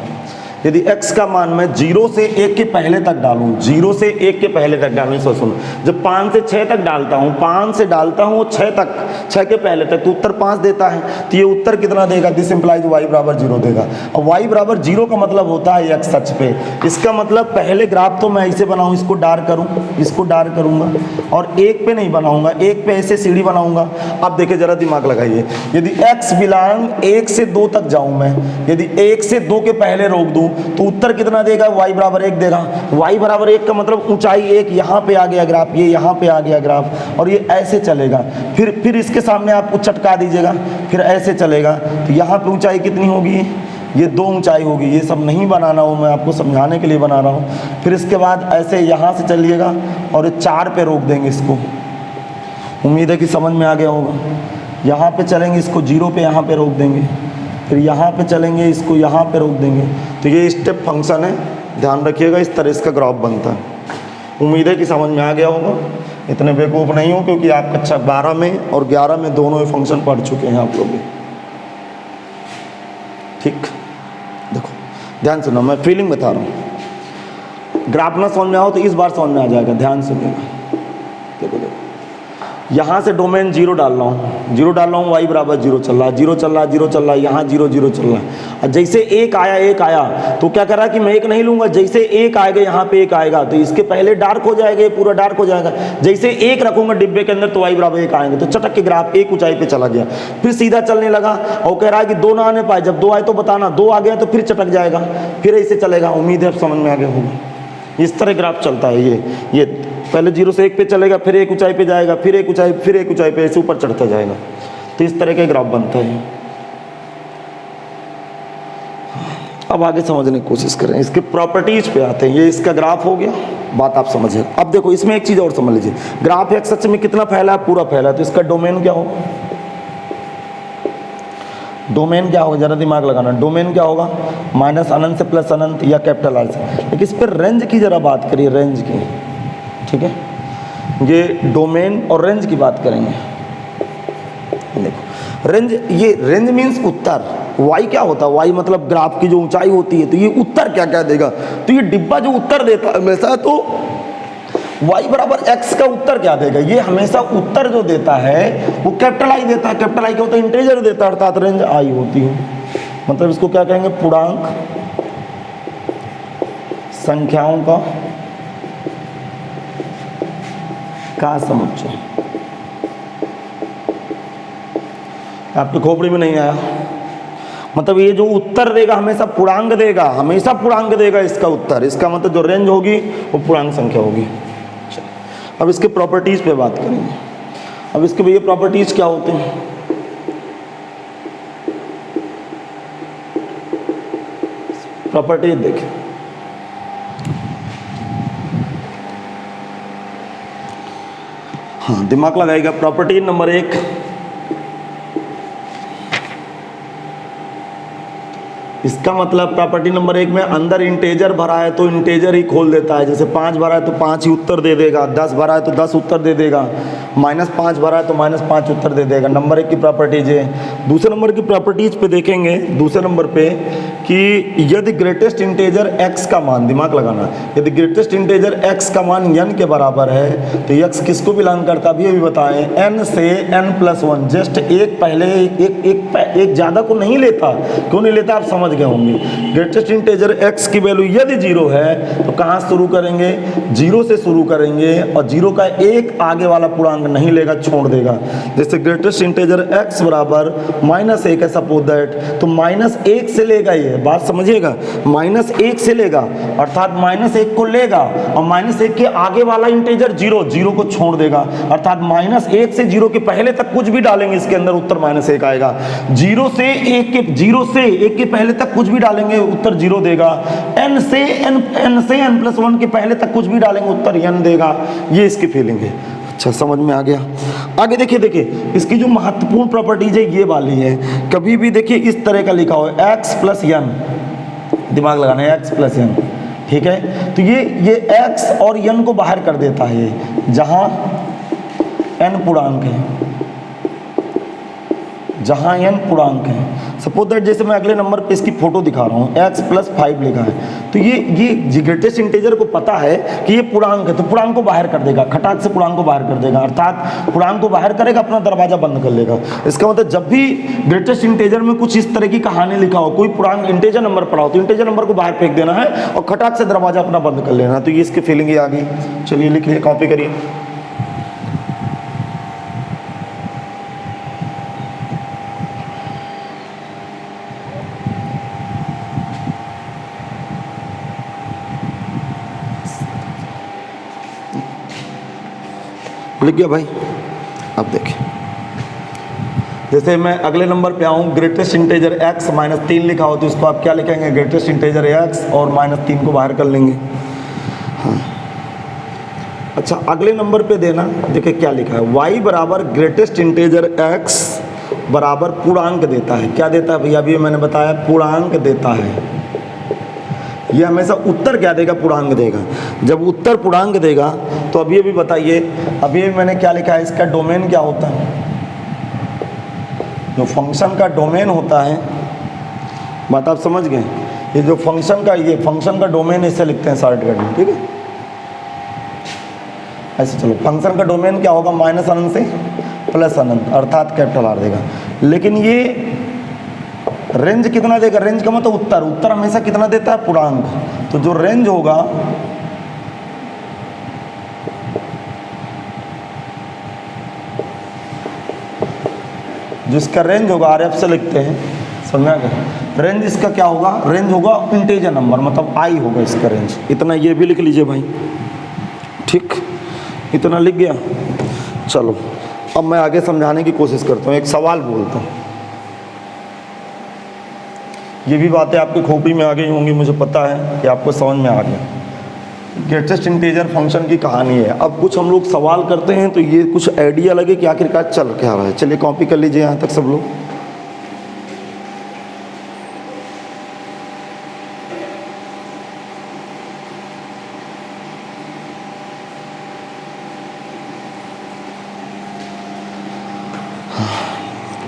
[SPEAKER 1] यदि x का मान मैं 0 से 1 के पहले तक डालूं, 0 से 1 के पहले तक डालूं, सो सुनो, जब 5 से 6 तक डालता हूं, 5 से डालता हूं 6 तक, 6 के पहले तक, तो उत्तर 5 देता है। तो ये उत्तर कितना देगा, दिस इंप्लाइज y बराबर 0 देगा। अब y बराबर 0 का मतलब होता है x अक्ष पे। इसका मतलब पहले ग्राफ तो मैं ऐसे बनाऊं, इसको डार्क करूं, इसको डार्क करूंगा, और 1 पे नहीं बनाऊंगा, 1 पे ऐसे सीढ़ी बनाऊंगा। अब देखिए जरा दिमाग लगाइए, यदि x बिलोंग 1 से 2 तक जाऊं मैं, यदि 1 से 2 के पहले रोक दूं तो उत्तर कितना देगा, y बराबर 1 देगा। y बराबर 1 का मतलब ऊंचाई 1, यहाँ पे आ गया ग्राफ, ये यहाँ पे आ गया ग्राफ, और ये ऐसे चलेगा। फिर इसके सामने आप चटका दीजिएगा, फिर ऐसे चलेगा। तो यहाँ पे ऊंचाई कितनी होगी, ये 2 ऊंचाई होगी। ये सब नहीं बनाना हो, मैं आपको समझाने के लिए बना रहा हूँ। फिर इसके बाद ऐसे यहाँ से चलिएगा और ये 4 पे रोक देंगे इसको। उम्मीद है कि समझ में आ गया होगा। यहाँ पे चलेंगे, इसको 0 पे यहाँ पे रोक देंगे, फिर यहाँ पे चलेंगे, इसको यहाँ पे रोक देंगे। तो ये स्टेप फंक्शन है, ध्यान रखिएगा, इस तरह इसका ग्राफ बनता है। उम्मीद है कि समझ में आ गया होगा। इतने बेवकूफ़ नहीं हो, क्योंकि आप कक्षा 12 में और 11 में दोनों ही फंक्शन पढ़ चुके हैं आप लोग भी। ठीक, देखो ध्यान सुनो, मैं फीलिंग बता रहा हूँ। ग्राफ ना समझ में आओ तो इस बार समझ में आ जाएगा, ध्यान सुनिएगा। देखो देखो, यहाँ से डोमेन 0 डाल रहा हूँ, 0 डाल रहा हूँ, y बराबर 0 चल रहा है, 0 चल रहा है, 0 चल रहा है, यहाँ 0 0 चल रहा है। और जैसे 1 आया तो क्या कर रहा है कि मैं 1 नहीं लूँगा, जैसे 1 आएगा यहाँ पे 1 आएगा तो इसके पहले डार्क हो जाएगा, ये पूरा डार्क हो जाएगा। जैसे 1 रखूँगा डिब्बे के अंदर तो y बराबर 1 आएंगे, तो चटक के ग्राफ 1 ऊंचाई पे चला गया। फिर सीधा चलने लगा और कह रहा है कि 2 ना आने पाए, जब 2 आए तो बताना, 2 आ गया तो फिर चटक जाएगा, फिर ऐसे चलेगा। उम्मीद है समझ में आ गया होगा। इस तरह ग्राफ चलता है। ये पहले 0 से 1 पे चलेगा, फिर 1 ऊंचाई पे जाएगा, फिर 1 ऊंचाई, फिर 1 ऊंचाई पे, ऐसे ऊपर चढ़ता जाएगा। तो इस तरह का ग्राफ बनता है। अब आगे समझने की कोशिश करें, इसके प्रॉपर्टीज पे आते हैं। ये इसका ग्राफ हो गया, बात आप समझिए। अब देखो इसमें एक चीज़ और समझ लीजिए, ग्राफ एक्स अक्ष में कितना फैला है, पूरा फैला है, तो इसका डोमेन क्या होगा, डोमेन क्या होगा, जरा दिमाग लगाना। डोमेन क्या होगा, माइनस अनंत से प्लस अनंत या कैपिटल आर से। लेकिन इस पर रेंज की जरा बात करिए, रेंज की, ठीक है। ये डोमेन और रेंज की बात करेंगे। देखो रेंज, ये रेंज मीन्स उत्तर, वाई क्या होता है, वाई मतलब ग्राफ की जो ऊंचाई होती है। तो ये उत्तर क्या क्या देगा, तो ये डिब्बा जो उत्तर देता है हमेशा, तो y बराबर x का उत्तर क्या देगा, ये हमेशा उत्तर जो देता है वो कैपिटल आई देता है। कैपिटल आई क्या होता है, इंटीजर देता है, अर्थात रेंज आई होती है। मतलब इसको क्या कहेंगे, पूर्णांक संख्याओं का समुच्चय। आपकी खोपड़ी में नहीं आया, मतलब ये जो उत्तर देगा हमेशा पूर्णांक देगा, हमेशा पूर्णांक देगा इसका उत्तर। इसका मतलब जो रेंज होगी वो पूर्णांक संख्या होगी। अब इसके प्रॉपर्टीज पे बात करेंगे। अब इसके भैया प्रॉपर्टीज क्या होते हैं, प्रॉपर्टीज देखें। हाँ, दिमाग लगाएगा। प्रॉपर्टी नंबर 1, इसका मतलब प्रॉपर्टी नंबर 1 में अंदर इंटेजर भरा है तो इंटेजर ही खोल देता है। जैसे 5 भरा है तो 5 ही उत्तर दे देगा, 10 भरा है तो 10 उत्तर दे देगा, -5 भरा है तो -5 उत्तर दे देगा। नंबर 1 की प्रॉपर्टीज है। दूसरे नंबर की प्रॉपर्टीज पे देखेंगे, दूसरे नंबर पे कि यदि ग्रेटेस्ट इंटेजर x का मान, दिमाग लगाना, यदि ग्रेटेस्ट इंटेजर x का मान n के बराबर है तो x किसको बिलोंग करता है, अभी भी बताएं, n से n+1। जस्ट एक पहले एक ज़्यादा को नहीं लेता। क्यों नहीं लेता, आप समझ गए होंगे। ग्रेटेस्ट इंटेजर x की वैल्यू यदि 0 है तो कहाँ शुरू करेंगे, 0 से शुरू करेंगे, और 0 का एक आगे वाला पूर्णांक नहीं लेगा, छोड़ देगा। जैसे ग्रेटेस्ट इंटेजर x बराबर -1 है सपोज दैट, तो -1 से लेगा, ये बात समझिएगा, -1 से लेगा, अर्थात -1 को लेगा और -1 के आगे वाला इंटेजर 0 को छोड़ देगा, अर्थात -1 से 0 के पहले तक कुछ भी डालेंगे इसके अंदर उत्तर -1 आएगा। 0 से 1 के पहले तक कुछ भी डालेंगे उत्तर 0 देगा। n से n+1 के पहले तक कुछ भी डालेंगे उत्तर n देगा। ये इसकी फीलिंग है। अच्छा, समझ में आ गया। आगे देखिए इसकी जो महत्वपूर्ण प्रॉपर्टीज है ये वाली है। कभी भी देखिए इस तरह का लिखा हो x+n, दिमाग लगाना है, x+n, ठीक है। तो ये x और n को बाहर कर देता है, जहां n पूर्णांक है, जहां n पूर्णांक है। सपोज दैट जैसे मैं अगले नंबर पे इसकी फोटो दिखा रहा हूँ, x+5 लिखा है, तो ये ग्रेटेस्ट इंटीजर को पता है कि ये पूर्णांक है, तो पूर्णांक को बाहर कर देगा, खटाक से पूर्णांक को बाहर कर देगा, अर्थात पूर्णांक को बाहर करेगा, अपना दरवाजा बंद कर लेगा। इसका मतलब जब भी ग्रेटेस्ट इंटीजर में कुछ इस तरह की कहानी लिखा हो, कोई पूर्णांक इंटीजर नंबर पड़ा हो, तो इंटीजर नंबर को बाहर फेंक देना है और खटाक से दरवाजा अपना बंद कर लेना। तो ये इसकी फीलिंग ही आ गई। चलिए लिख लिया, कॉपी करिए। लिख गया भाई। अब देखिए, जैसे मैं अगले नंबर पे आऊँ, ग्रेटेस्ट इंटीजर x -3 लिखा हो तो इसको आप क्या लिखेंगे, ग्रेटेस्ट इंटीजर x और -3 को बाहर कर लेंगे। हाँ, अच्छा, अगले नंबर पे देना, देखिए क्या लिखा है, y बराबर ग्रेटेस्ट इंटीजर x बराबर पूर्णांक देता है। क्या देता है भैया, अभी मैंने बताया पूर्णांक देता है। ये हमेशा उत्तर क्या देगा, पूर्णांक देगा। जब उत्तर पूर्णांक देगा तो अभी बताइए, अभी मैंने क्या लिखा है, इसका डोमेन क्या होता है, जो फंक्शन का डोमेन होता है, बात आप समझ गए। ये जो फंक्शन का डोमेन इसे लिखते हैं शॉर्टकट में, ठीक है। ऐसे चलो, फंक्शन का डोमेन क्या होगा, -अनंत से +अनंत, अर्थात कैपिटल R देगा। लेकिन ये रेंज कितना देगा, रेंज का मतलब उत्तर हमेशा कितना देता है, पूर्णांक। तो जो रेंज होगा, जिसका रेंज होगा, RF से लिखते हैं, समझा गया। रेंज इसका क्या होगा, रेंज होगा इंटीजर नंबर, मतलब i होगा इसका रेंज। इतना ये भी लिख लीजिए भाई, ठीक, इतना लिख गया। चलो अब मैं आगे समझाने की कोशिश करता हूँ, एक सवाल बोलता हूँ। ये भी बातें आपकी खोपड़ी में आ गई होंगी, मुझे पता है कि आपको समझ में आ गया। ग्रेटेस्ट इंटीजर फंक्शन की कहानी है। अब कुछ हम लोग सवाल करते हैं तो ये कुछ आइडिया लगे कि आखिरकार चल क्या रहा है। चलिए कॉपी कर लीजिए यहाँ तक सब लोग।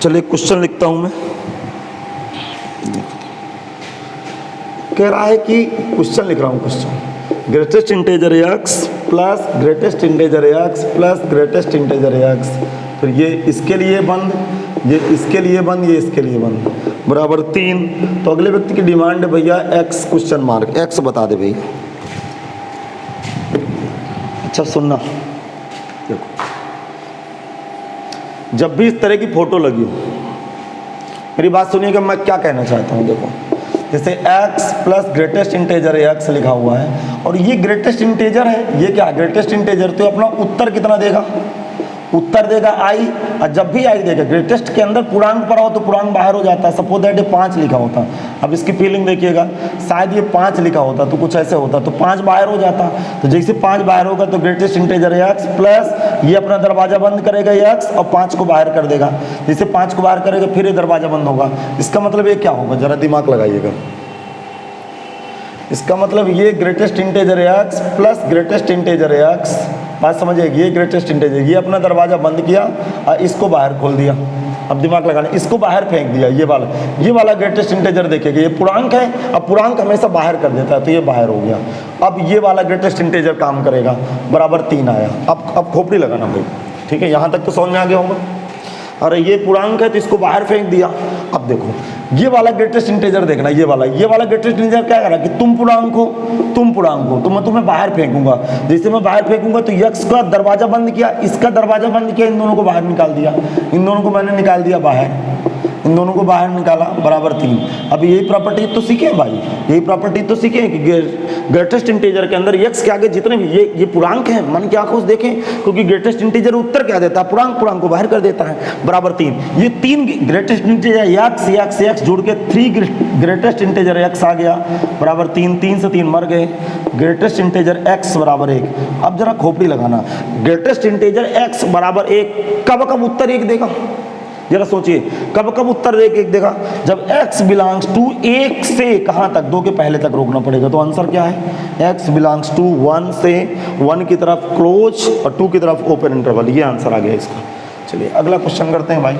[SPEAKER 1] चलिए क्वेश्चन लिखता हूँ मैं। कह रहा है कि क्वेश्चन लिख रहा हूँ, question greatest integer x plus greatest integer x plus greatest integer x, फिर ये इसके लिए बंद, ये इसके लिए बंद, ये इसके लिए बंद, बराबर 3। तो अगले व्यक्ति की डिमांड है भैया एक्स क्वेश्चन मार्क, एक्स बता दे भैया। अच्छा सुनना, देखो जब भी इस तरह की फोटो लगी हो, मेरी बात सुनिएगा, मैं क्या कहना चाहता हूँ। देखो जैसे x plus greatest integer x लिखा हुआ है और ये ग्रेटेस्ट इंटेजर है, ये क्या ग्रेटेस्ट इंटेजर, तो अपना उत्तर कितना देगा, उत्तर देगा i, और जब भी i देगा ग्रेटेस्ट के अंदर पूर्णांक पड़ा हो तो पूर्णांक बाहर हो जाता है। सपोज दैट ये 5 लिखा होता, अब इसकी फीलिंग देखिएगा, शायद ये 5 लिखा होता तो कुछ ऐसे होता, तो 5 बाहर हो जाता। तो जैसे 5 बाहर होगा तो ग्रेटेस्ट इंटेजर x प्लस ये अपना दरवाजा बंद करेगा x और 5 को बाहर कर देगा। जैसे 5 को बाहर करेगा फिर ये दरवाजा बंद होगा। इसका मतलब ये क्या होगा, जरा दिमाग लगाइएगा। इसका मतलब ये greatest integer x plus greatest integer x, बात समझिए, ये ग्रेटेस्ट इंटेजर, ये अपना दरवाजा बंद किया और इसको बाहर खोल दिया। अब दिमाग लगाना, इसको बाहर फेंक दिया, ये वाला ग्रेटेस्ट इंटेजर देखिएगा, ये पूर्णांक है, अब पूर्णांक हमेशा बाहर कर देता है तो ये बाहर हो गया। अब ये वाला ग्रेटेस्ट इंटेजर काम करेगा, बराबर 3 आया। अब खोपड़ी लगाना भाई, ठीक है, यहाँ तक तो समझ में आ गया होगा। अरे ये पूर्णांक है तो इसको बाहर फेंक दिया। अब देखो ये वाला ग्रेटेस्ट इंटेजर देखना, ये वाला ग्रेटेस्ट इंटेजर क्या करा कि तुम पूर्णांक हो तो मैं तुम्हें बाहर फेंकूंगा। जैसे मैं बाहर फेंकूंगा तो यक्स का दरवाजा बंद किया, इसका दरवाजा बंद किया, इन दोनों को बाहर निकाल दिया, इन दोनों को मैंने निकाल दिया बाहर, इन दोनों को बाहर निकाला, बराबर 3। अब यही प्रॉपर्टी तो सीखे भाई, यही प्रॉपर्टी तो सीखे कि ग्रेटेस्ट इंटीजर के अंदर x के आगे जितने भी ये पूर्णांक हैं, मन की आंखों से देखें, क्योंकि ग्रेटेस्ट इंटीजर उत्तर क्या देता है, पूर्णांक को बाहर कर देता है, बराबर 3। ये 3 ग्रेटेस्ट इंटीजर x जोड़ के 3 ग्रेटेस्ट इंटीजर x आ गया, बराबर 3। 3 से 3 मर गए, ग्रेटेस्ट इंटीजर x बराबर 1। अब जरा खोपड़ी लगाना, ग्रेटेस्ट इंटीजर x बराबर 1 कब कब उत्तर 1 देगा, जरा सोचिए, कब कब उत्तर 1 देगा, जब x बिलोंग्स टू 1 से कहाँ तक, 2 के पहले तक रोकना पड़ेगा। तो आंसर क्या है, x बिलोंग्स टू 1 से 1 की तरफ क्लोज और 2 की तरफ ओपन इंटरवल, ये आंसर आ गया इसका। चलिए अगला क्वेश्चन करते हैं भाई।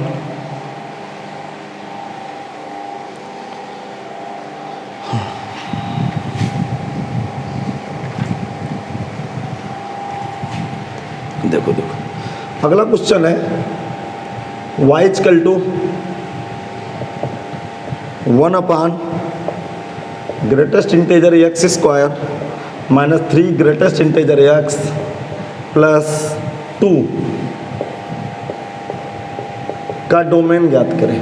[SPEAKER 1] देखो अगला क्वेश्चन है y equal to 1 upon greatest integer x square minus 3 greatest integer x plus 2 का डोमेन ज्ञात करें,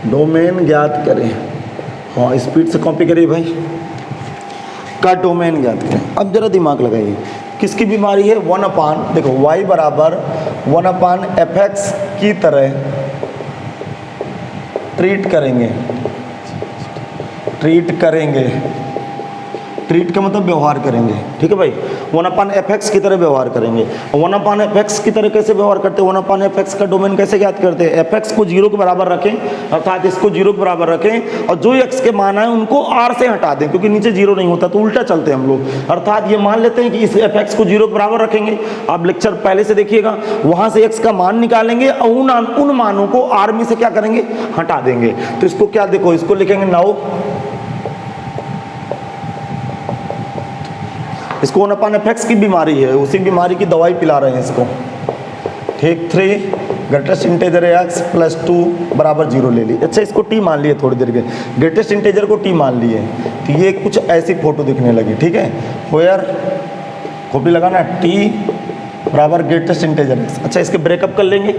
[SPEAKER 1] डोमेन ज्ञात करें। हाँ स्पीड से कॉपी करिए भाई, का डोमेन ज्ञात करें। अब जरा दिमाग लगाइए, किसकी बीमारी है, 1 अपान, देखो y बराबर 1 अपान fx की तरह ट्रीट करेंगे, ट्रीट का मतलब व्यवहार करेंगे, ठीक है भाई। 1 अपान fx की तरह व्यवहार करेंगे। 1 अपान fx की तरह कैसे व्यवहार करते हैं, 1 अपान fx का डोमेन कैसे ज्ञात करते हैं, fx को 0 के बराबर रखें, अर्थात इसको 0 के बराबर रखें और जो x के मान है उनको r से हटा दें, क्योंकि नीचे 0 नहीं होता तो उल्टा चलते हैं हम लोग, अर्थात ये मान लेते हैं कि इस fx को 0 के बराबर रखेंगे। आप लेक्चर पहले से देखिएगा, वहां से x का मान निकालेंगे और उन मानों को r में से क्या करेंगे, हटा देंगे। तो इसको क्या, देखो इसको लिखेंगे नाउ, इसको 1 अपान fx की बीमारी है, उसी बीमारी की दवाई पिला रहे हैं इसको, ठीक। 3 ग्रेटेस्ट इंटीजर x प्लस 2 बराबर 0 ले ली। अच्छा इसको t मान लिए, थोड़ी देर के ग्रेटेस्ट इंटीजर को t मान लिए, तो ये कुछ ऐसी फोटो दिखने लगी, ठीक है। वेयर खोपड़ी लगाना, t बराबर ग्रेटेस्ट इंटीजर x। अच्छा इसके ब्रेकअप कर लेंगे,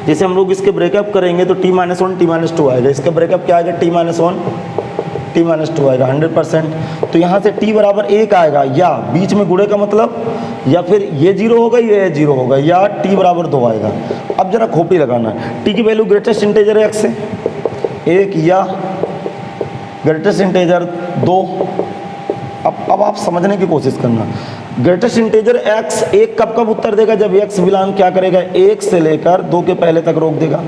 [SPEAKER 1] जैसे हम लोग इसके ब्रेकअप करेंगे तो t-1 t-2 आएगा, इसका ब्रेकअप क्या आएगा, t-1 t-2 आएगा 100%। तो यहाँ से t बराबर 1 आएगा, या बीच में गुणे का मतलब, या फिर ये 0 होगा ये 0 होगा, या t बराबर 2 आएगा। अब जरा खोपड़ी लगाना, t की वैल्यू ग्रेटेस्ट इंटीजर x है 1 या ग्रेटेस्ट इंटीजर 2। अब आप समझने की कोशिश करना, ग्रेटेस्ट इंटीजर x 1 कब उत्तर देगा, जब x बिलोंग क्या करेगा, 1 से लेकर 2 के पहले तक रोक देगा,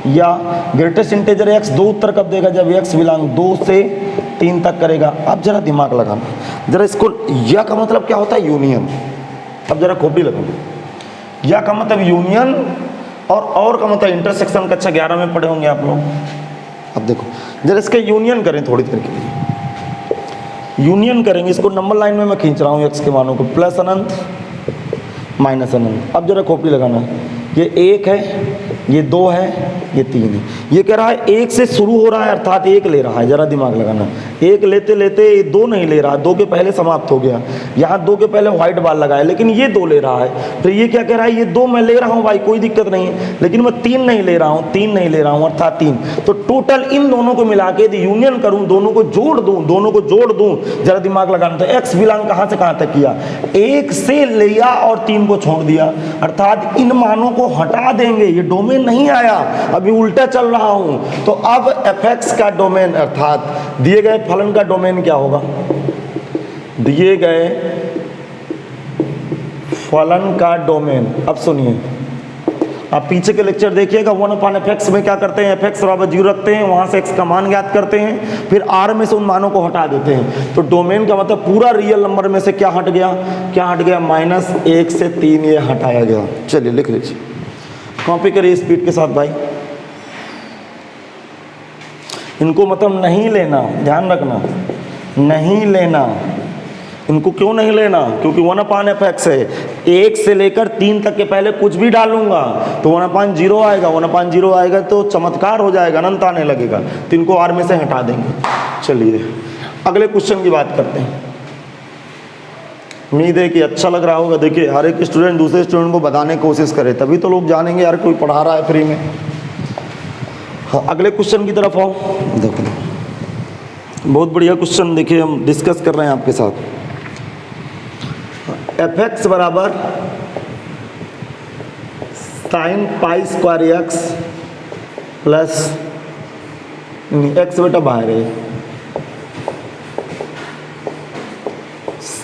[SPEAKER 1] या ग्रेटेस्ट इंटीजर x 2 उत्तर कब देगा, जब x बिलोंग 2 से 3 तक करेगा। अब जरा दिमाग लगाना, जरा इसको, या का मतलब क्या होता है, यूनियन। अब जरा खोपड़ी लगाना, या का मतलब यूनियन और का मतलब इंटरसेक्शन, कक्षा 11 में पढ़े होंगे आप लोग, अब देखो जरा इसके यूनियन करें थोड़ी देर के लिए, यूनियन करेंगे इसको, नंबर लाइन में मैं खींच रहा हूँ एक्स के मानों को, प्लस अनंत माइनस अनंत। अब जरा खोपड़ी लगाना है, ये 1 है, ये 2 है, ये 3 है। ये कह रहा है 1 से शुरू हो रहा है अर्थात 1 ले रहा है, जरा दिमाग लगाना, 1 लेते लेते ये 2 नहीं ले रहा, 2 के पहले समाप्त हो गया, यहाँ 2 के पहले व्हाइट बाल लगाया, लेकिन ये 2 ले रहा है। फिर ये क्या कह रहा है, ये 2 मैं ले रहा हूँ भाई, कोई दिक्कत नहीं है, लेकिन मैं 3 नहीं ले रहा हूँ, 3 नहीं ले रहा हूँ अर्थात 3। तो टोटल इन दोनों को मिला के यदि यूनियन करूँ, दोनों को जोड़ दूँ, दोनों को जोड़ दूँ, जरा दिमाग लगाना। तो एक्स बिलोंग कहाँ से कहाँ तक किया, 1 से लिया और 3 को छोड़ दिया, अर्थात इन मानों को हटा देंगे, ये डोमेन नहीं आया, अभी उल्टा चल रहा हूं। तो अब fx का डोमेन अर्थात दिए गए फलन का डोमेन क्या होगा, दिए गए फलन का डोमेन। अब सुनिए, आप पीछे के लेक्चर देखिएगा, 1/fx में क्या करते हैं, fx बराबर 0 रखते हैं, वहां से x का मान ज्ञात करते हैं, फिर r में से उन मानों को हटा देते हैं। तो डोमेन का मतलब पूरा रियल नंबर में से क्या हट गया, क्या हट गया, -1 से 3 ये हटाया गया। चलिए लिख लीजिए, कॉपी करिए स्पीड के साथ भाई। इनको मतलब नहीं लेना, ध्यान रखना, नहीं लेना। इनको क्यों नहीं लेना, क्योंकि 1/fx है, 1 से लेकर 3 तक के पहले कुछ भी डालूंगा तो 1/0 आएगा, 1/0 आएगा तो चमत्कार हो जाएगा, अनंत आने लगेगा, तो इनको r में से हटा देंगे। चलिए अगले क्वेश्चन की बात करते हैं। उम्मीद है कि अच्छा लग रहा होगा। देखिए हर एक स्टूडेंट दूसरे स्टूडेंट को बताने की कोशिश करे, तभी तो लोग जानेंगे यार कोई पढ़ा रहा है फ्री में। हाँ, अगले क्वेश्चन की तरफ आओ। देखो बहुत बढ़िया क्वेश्चन, देखिए हम डिस्कस कर रहे हैं आपके साथ। fx बराबर sin pi square x plus x बेटा बाहर है,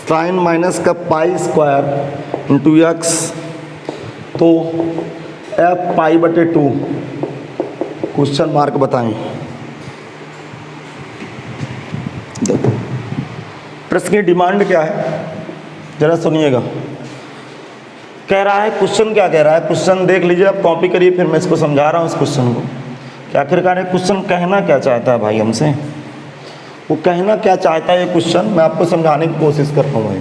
[SPEAKER 1] साइन माइनस का पाई स्क्वायर इंटू एक्स, तो f π/2 क्वेश्चन मार्क बताएं। देखो प्रश्न की डिमांड क्या है, जरा सुनिएगा। कह रहा है, क्वेश्चन क्या कह रहा है, क्वेश्चन देख लीजिए, आप कॉपी करिए, फिर मैं इसको समझा रहा हूँ इस क्वेश्चन को कि आखिरकार क्वेश्चन कहना क्या चाहता है भाई हमसे, वो कहना क्या चाहता है ये क्वेश्चन, मैं आपको समझाने की कोशिश कर रहा हूँ भाई।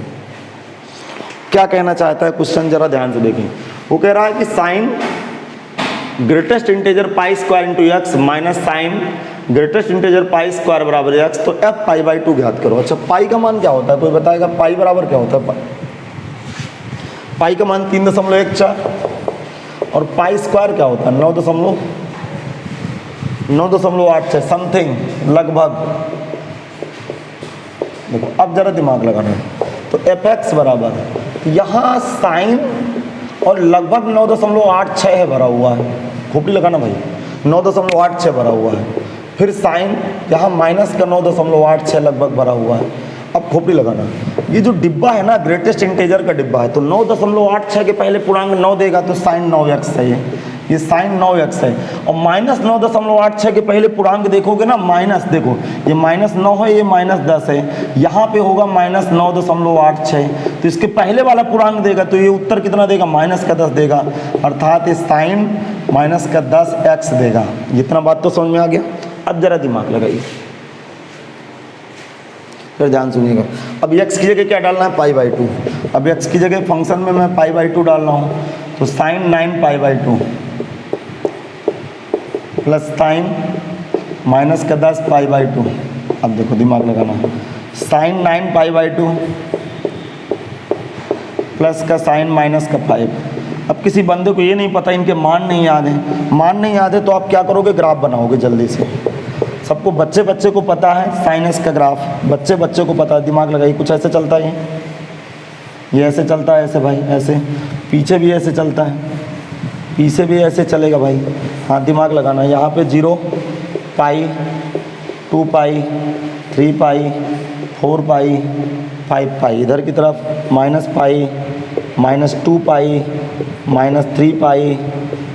[SPEAKER 1] क्या कहना चाहता है क्वेश्चन, जरा ध्यान से देखें। वो कह रहा है कि sine greatest integer pi square into x minus sine greatest integer pi square बराबर एक्स, तो f π/2 ज्ञात करो। अच्छा पाई का मान क्या होता है, कोई बताएगा पाई बराबर क्या होता है? पाई का मान 3.14 और पाई स्क्वायर क्या होता है 9.86 समथिंग लगभग। देखो अब जरा दिमाग लगाना है, तो fx बराबर यहाँ साइन और लगभग 9.86 है भरा हुआ है, खोपड़ी लगाना भाई, 9.86 भरा हुआ है, फिर साइन यहाँ माइनस का 9.86 लगभग भरा हुआ है। अब खोपड़ी लगाना, ये जो डिब्बा है ना ग्रेटेस्ट इंटीजर का डिब्बा है, तो 9.86 के पहले पूर्णांक 9 देगा तो साइन 9x है, ये साइन 9x है। और माइनस 9.86 के पहले पूर्णांक देखोगे ना, माइनस देखो ये -9 है, ये -10 है, यहाँ पे होगा -9.86, तो इसके पहले वाला पूर्णांक देगा तो ये उत्तर कितना देगा, -10 देगा, अर्थात ये साइन -10x देगा। जितना बात तो समझ में आ गया। अब जरा दिमाग लगाइए, फिर ध्यान सुनिएगा। अब x की जगह क्या डालना है, π/2। अब x की जगह फंक्शन में मैं π/2 डाल रहा हूँ, तो साइन 9π/2 प्लस साइन -10 π/2। अब देखो दिमाग लगाना, साइन 9π/2 प्लस का साइन -5। अब किसी बंदे को ये नहीं पता, इनके मान नहीं याद है, मान नहीं याद है तो आप क्या करोगे, ग्राफ बनाओगे जल्दी से। सबको बच्चे को पता है साइनस का ग्राफ, बच्चे को पता है, दिमाग लगाइए। कुछ ऐसे चलता है, ये ऐसे चलता है, ऐसे भाई ऐसे, पीछे भी ऐसे चलता है, पीछे भी ऐसे चलेगा भाई। हाँ दिमाग लगाना, यहाँ पे 0 पाई 2 पाई 3 पाई 4 पाई 5 पाई, इधर की तरफ माइनस पाई -2 पाई -3 पाई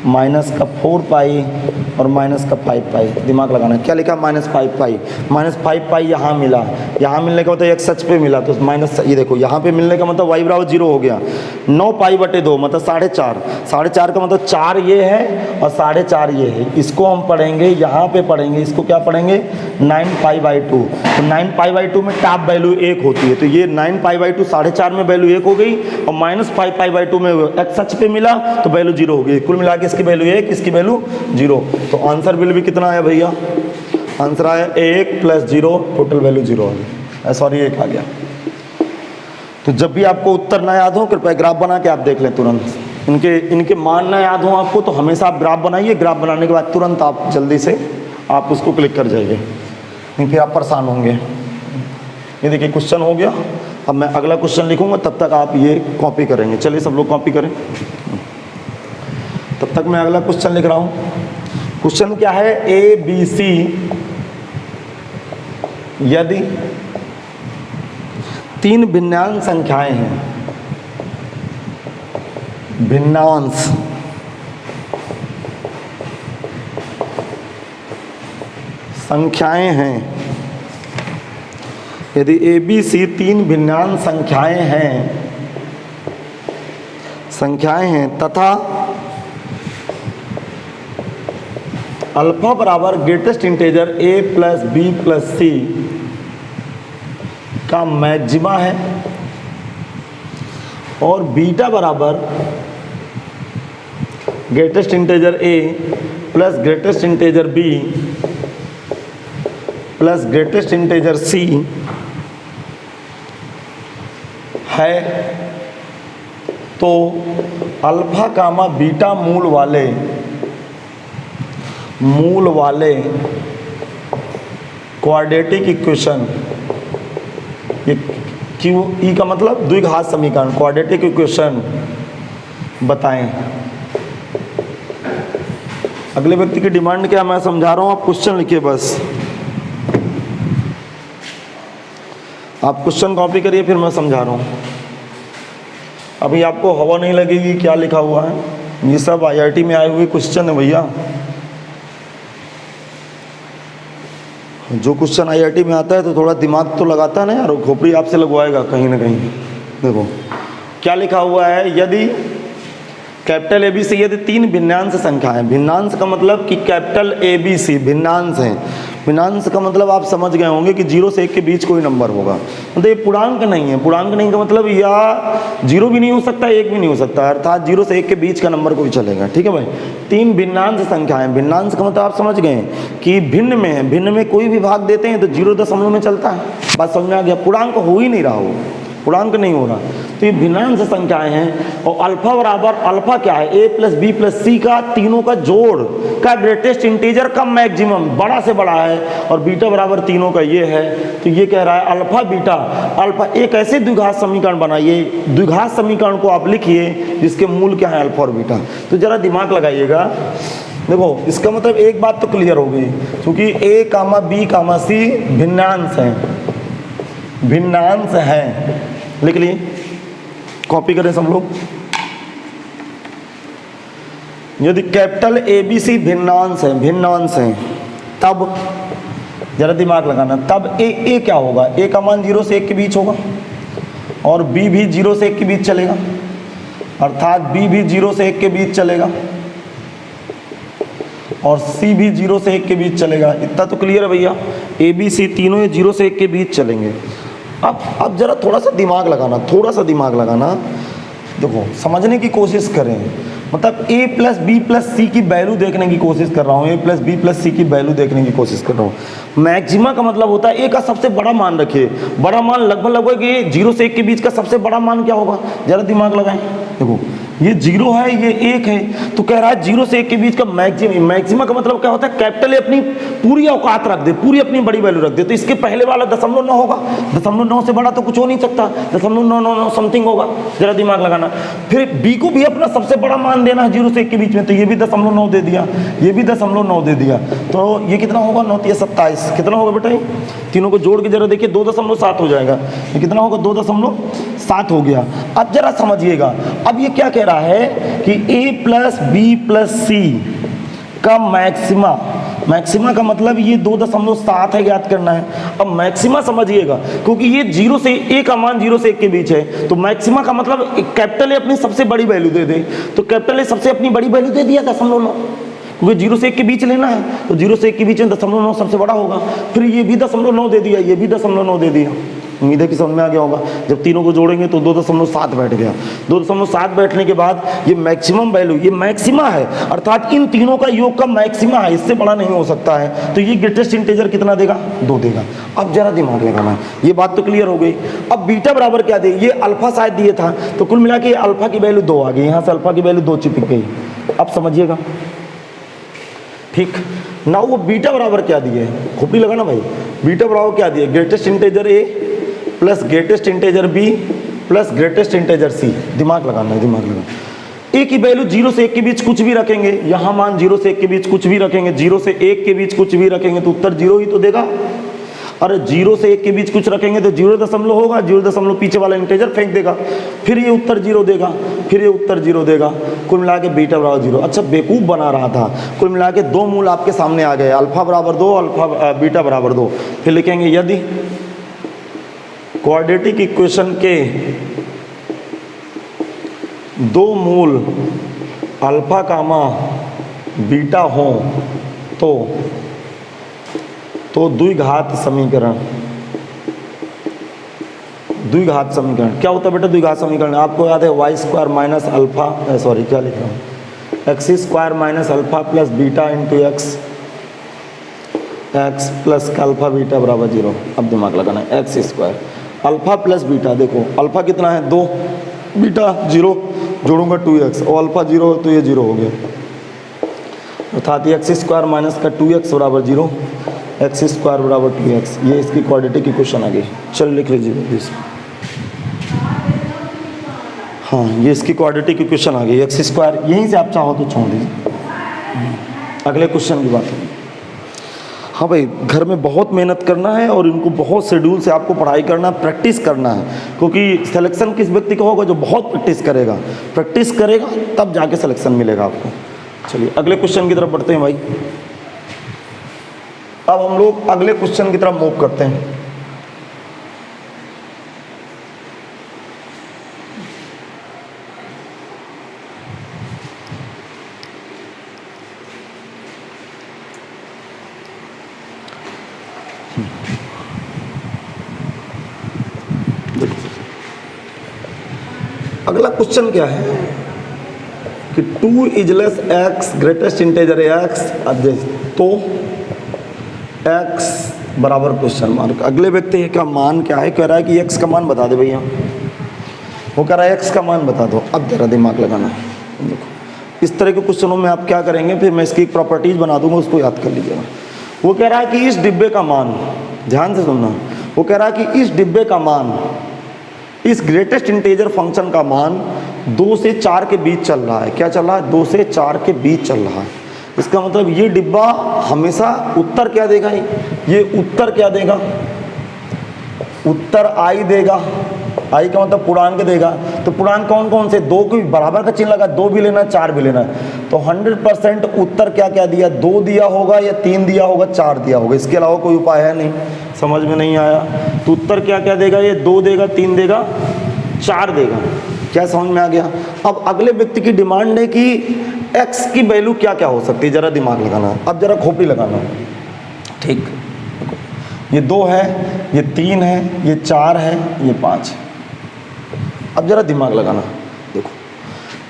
[SPEAKER 1] माइनस का 4 पाई और माइनस का 5 पाई, दिमाग लगाना। क्या लिखा? माइनस 5 पाई। माइनस 5 पाई यहाँ मिला, यहाँ मिलने का मतलब एक सच पे मिला तो माइनस, ये देखो यहाँ पे मिलने का मतलब y बराबर 0 हो गया। 9 पाई बटे 2 मतलब 4.5, 4.5 का मतलब 4 ये है और 4.5 ये है। इसको हम पढ़ेंगे, यहाँ पे पढ़ेंगे, इसको क्या पढ़ेंगे? 9 पाई बाई 2। तो 9 पाई बाई 2 में टॉप वैल्यू 1 होती है, तो ये 9 पाई बाई 2 4.5 में वैल्यू 1 हो गई और माइनस 5 पाई बाई 2 में x सच पे मिला तो वैल्यू 0 हो गई। कुल मिला के इसकी वैल्यू 1, इसकी वैल्यू 0। तो आंसर बिल भी कितना आया भैया? आंसर आया 1 + 0, टोटल वैल्यू 0 आ गई। सॉरी 1 आ गया। तो जब भी आपको उत्तर ना याद हो कृपया ग्राफ बना के आप देख लें तुरंत। इनके मान ना याद हो आपको तो हमेशा आप ग्राफ बनाइए, ग्राफ बनाने के बाद तुरंत आप जल्दी से आप उसको क्लिक कर जाइए, नहीं फिर आप परेशान होंगे। ये देखिए क्वेश्चन हो गया। अब मैं अगला क्वेश्चन लिखूंगा, तब तक आप ये कॉपी करेंगे। चलिए सब लोग कॉपी करें, तब तक मैं अगला क्वेश्चन लिख रहा हूँ। क्वेश्चन क्या है? ABC यदि 3 भिन्नांश संख्याएं हैं, भिन्नांश संख्याएं हैं, यदि ABC 3 भिन्नांश संख्याएं हैं तथा अल्फा बराबर greatest integer a + b + c का मैक्सिमा है और बीटा बराबर greatest integer a + greatest integer b + greatest integer c है, तो अल्फा कामा बीटा मूल वाले क्वाड्रेटिक इक्वेशन, ये क्यू ई का मतलब द्विघात समीकरण, क्वाड्रेटिक इक्वेशन बताएं। अगले व्यक्ति की डिमांड क्या मैं समझा रहा हूं, आप क्वेश्चन लिखिए बस। आप क्वेश्चन कॉपी करिए, फिर मैं समझा रहा हूं। अभी आपको हवा नहीं लगेगी क्या लिखा हुआ है, ये सब IIT में आए हुए क्वेश्चन है भैया। जो क्वेश्चन IIT में आता है तो थोड़ा दिमाग तो लगाता है ना यार, खोपड़ी आपसे लगवाएगा कहीं ना कहीं। देखो क्या लिखा हुआ है, यदि कैपिटल ABC यदि 3 भिन्नांश संख्याएं, भिन्नांश का मतलब कि कैपिटल ABC भिन्नांश हैं। भिन्नांश का मतलब आप समझ गए होंगे कि 0 से 1 के बीच कोई नंबर होगा, मतलब ये पूर्णांक नहीं है। पूर्णांक नहीं का मतलब या 0 भी नहीं हो सकता, 1 भी नहीं हो सकता, अर्थात 0 से 1 के बीच का नंबर कोई चलेगा। ठीक है भाई। 3 भिन्नांश संख्याएं, भिन्नांश का मतलब आप समझ गए कि भिन्न में है, भिन्न में कोई भी भाग देते हैं तो 0 दशमलव में चलता है। बात समझ में आ गया? पूर्णांक हो ही नहीं रहा, हो पूर्णांक नहीं हो रहा, तो ये भिन्नांश संख्याएं हैं। और अल्फा बराबर, अल्फा क्या है? a + b + c का तीनों का जोड़ का ग्रेटेस्ट इंटीजर का मैक्सिमम, बड़ा से बड़ा है, और बीटा बराबर तीनों का ये है। तो ये कह रहा है अल्फा बीटा, अल्फा एक ऐसे द्विघात समीकरण बनाइए, द्विघात समीकरण को आप लिखिए जिसके मूल क्या है? अल्फा और बीटा। तो जरा दिमाग लगाइएगा। देखो इसका मतलब एक बात तो क्लियर हो गई, क्योंकि a, b, c भिन्नांश हैं, भिन्नांश हैं। लिख लिए, कॉपी करें सब लोग। यदि कैपिटल ABC भिन्नांश है तब जरा दिमाग लगाना, तब ए क्या होगा? a का मान 0 से 1 के बीच होगा और b भी 0 से 1 के बीच चलेगा, अर्थात b भी 0 से 1 के बीच चलेगा और c भी 0 से 1 के बीच चलेगा। इतना तो क्लियर है भैया। ABC तीनों ये 0 से 1 के बीच चलेंगे। अब जरा थोड़ा सा दिमाग लगाना, देखो समझने की कोशिश करें। मतलब a + b + c की वैल्यू देखने की कोशिश कर रहा हूँ, a + b + c की वैल्यू देखने की कोशिश कर रहा हूँ। मैक्सिमा का मतलब होता है a का सबसे बड़ा मान रखिए, बड़ा मान लगभग ये 0 से 1 के बीच का सबसे बड़ा मान क्या होगा? जरा दिमाग लगाएं। देखो ये 0 है, ये 1 है, तो कह रहा है 0 से 1 के बीच का मैक्सिमा। मैक्सिमा का मतलब क्या होता है? कैपिटल अपनी पूरी औकात रख दे, पूरी अपनी बड़ी वैल्यू रख दे, तो इसके पहले वाला 0.9 होगा, 0.9 से बड़ा तो कुछ हो नहीं सकता, 0.999 समथिंग होगा। जरा दिमाग लगाना। फिर b को भी अपना सबसे बड़ा मान देना है 0 से 1 के बीच में, तो ये भी 0.9 दे दिया, ये भी 0.9 दे दिया, तो ये कितना होगा? 9 × 3 = 27। कितना होगा बेटा? तीनों को जोड़ के जरा देखिए, 2.7 हो जाएगा। ये कितना होगा? 2.7 हो गया। अब जरा समझिएगा, अब ये क्या कह रहा है कि a + b + c का मैक्सिमा का मतलब ये 2.7 है, याद करना है। अब मैक्सिमा समझिएगा, क्योंकि ये 0 से a का मान 0 से 1 के बीच है, तो मैक्सिमा का मतलब कैपिटल ए अपनी सबसे बड़ी वैल्यू दे दे, तो कैपिटल ए सबसे अपनी बड़ी वैल्यू दे दिया 0.9, क्योंकि 0 से 1 के बीच लेना है, तो 0 से 1 के बीच में 0.9 सबसे बड़ा होगा। फिर ये भी 0.9 दे दिया, ये भी 0.9 दे दिया। उम्मीद है कि समझ में आ गया होगा। जब तीनों को जोड़ेंगे तो 2.7 बैठ गया। 2.7 बैठने के बाद ये मैक्सिमम वैल्यू, ये मैक्सिमा है, अर्थात इन तीनों का योग का मैक्सिमा है, इससे बड़ा नहीं हो सकता है। तो ये ग्रेटेस्ट इंटीजर कितना देगा? 2 देगा। अब जरा दिमाग लगाना, ये बात तो क्लियर हो गई। अब बीटा बराबर क्या दे, ये अल्फा शायद दिए था, तो कुल मिला के अल्फा की वैल्यू 2 आ गई, यहाँ से अल्फा की वैल्यू 2 चिपक गई। अब समझिएगा, ठीक ना। वो बीटा बराबर क्या दिए, खोपड़ी लगाना भाई। बीटा बराबर क्या दिए, greatest integer a plus greatest integer b plus greatest integer c. दिमाग लगाना है, दिमाग लगाना। ए की वैल्यू 0 से 1 के बीच कुछ भी रखेंगे, यहाँ मान 0 से 1 के बीच कुछ भी रखेंगे, 0 से 1 के बीच कुछ भी रखेंगे तो उत्तर 0 ही तो देगा। अरे 0 से 1 के बीच कुछ रखेंगे तो 0 होगा, 0 पीछे वाला इंटीजर फेंक देगा, फिर ये उत्तर 0 देगा, फिर ये उत्तर 0 देगा। कुल मिला के बीटा बराबर 0। अच्छा बेवकूफ़ बना रहा था। कुल मिला के 2 मूल आपके सामने आ गए, अल्फा बराबर 2, बीटा बराबर 2। फिर लिखेंगे यदि क्वाड्रेटिक इक्वेशन के 2 मूल अल्फा कामा बीटा हो तो द्विघात समीकरण क्या होता है बेटा? द्विघात समीकरण आपको याद है, y² माइनस अल्फा, सॉरी क्या लिख रहा हूँ, x² minus alpha plus beta into x plus alpha beta बराबर 0। अब दिमाग लगाना है, x² अल्फा प्लस बीटा, देखो अल्फा कितना है 2, बीटा 0, जोड़ूंगा 2x, और अल्फा 0 तो ये 0 हो गया, अर्थात x² माइनस का 2x बराबर 0, x² बराबर 2x। ये इसकी क्वाड्रेटिक इक्वेशन आ गई। चलो लिख लीजिए, हाँ ये इसकी क्वाड्रेटिक इक्वेशन आ गई, x²। यहीं से आप चाहो तो छोड़ दीजिए, अगले क्वेश्चन की बात है। हाँ भाई, घर में बहुत मेहनत करना है और इनको बहुत शेड्यूल से आपको पढ़ाई करना, प्रैक्टिस करना है, क्योंकि सिलेक्शन किस व्यक्ति का होगा? जो बहुत प्रैक्टिस करेगा तब जाके सिलेक्शन मिलेगा आपको। चलिए अगले क्वेश्चन की तरफ बढ़ते हैं भाई। अब हम लोग अगले क्वेश्चन की तरफ मूव करते हैं। अगला क्वेश्चन क्या है कि 2 इजलेस x ग्रेटेस्ट इंटीजर x, तो x बराबर क्वेश्चन मार्क। अगले व्यक्ति का मान क्या है? कह रहा है कि x का मान बता दे भैया, वो कह रहा है x का मान बता दो। अब जरा दिमाग लगाना है, देखो इस तरह के क्वेश्चनों में आप क्या करेंगे, फिर मैं इसकी एक प्रॉपर्टीज बना दूंगा, उसको याद कर लीजिएगा। वो कह रहा है कि इस डिब्बे का मान, ध्यान से सुनना, वो कह रहा है कि इस डिब्बे का मान, इस ग्रेटेस्ट इंटीजर फंक्शन का मान 2 से 4 के बीच चल रहा है। क्या चल रहा है? 2 से 4 के बीच चल रहा है। इसका मतलब ये डिब्बा हमेशा उत्तर क्या देगा? ये उत्तर क्या देगा? उत्तर आई देगा। आई का मतलब पूर्णांक देगा। तो पूर्णांक कौन कौन से? 2 के बराबर का चिन्ह लगा, 2 भी लेना 4 भी लेना। तो 100% उत्तर क्या क्या दिया? 2 दिया होगा या 3 दिया होगा, 4 दिया होगा, इसके अलावा कोई उपाय है नहीं। समझ में नहीं आया तो उत्तर क्या क्या देगा? ये 2 देगा, 3 देगा, 4 देगा। क्या समझ में आ गया? अब अगले व्यक्ति की डिमांड है कि x की वैल्यू क्या क्या हो सकती है, जरा दिमाग लगाना। अब जरा खोपड़ी लगाना, ठीक। ये 2 है, ये 3 है, ये 4 है, ये 5 है। अब जरा दिमाग लगाना, देखो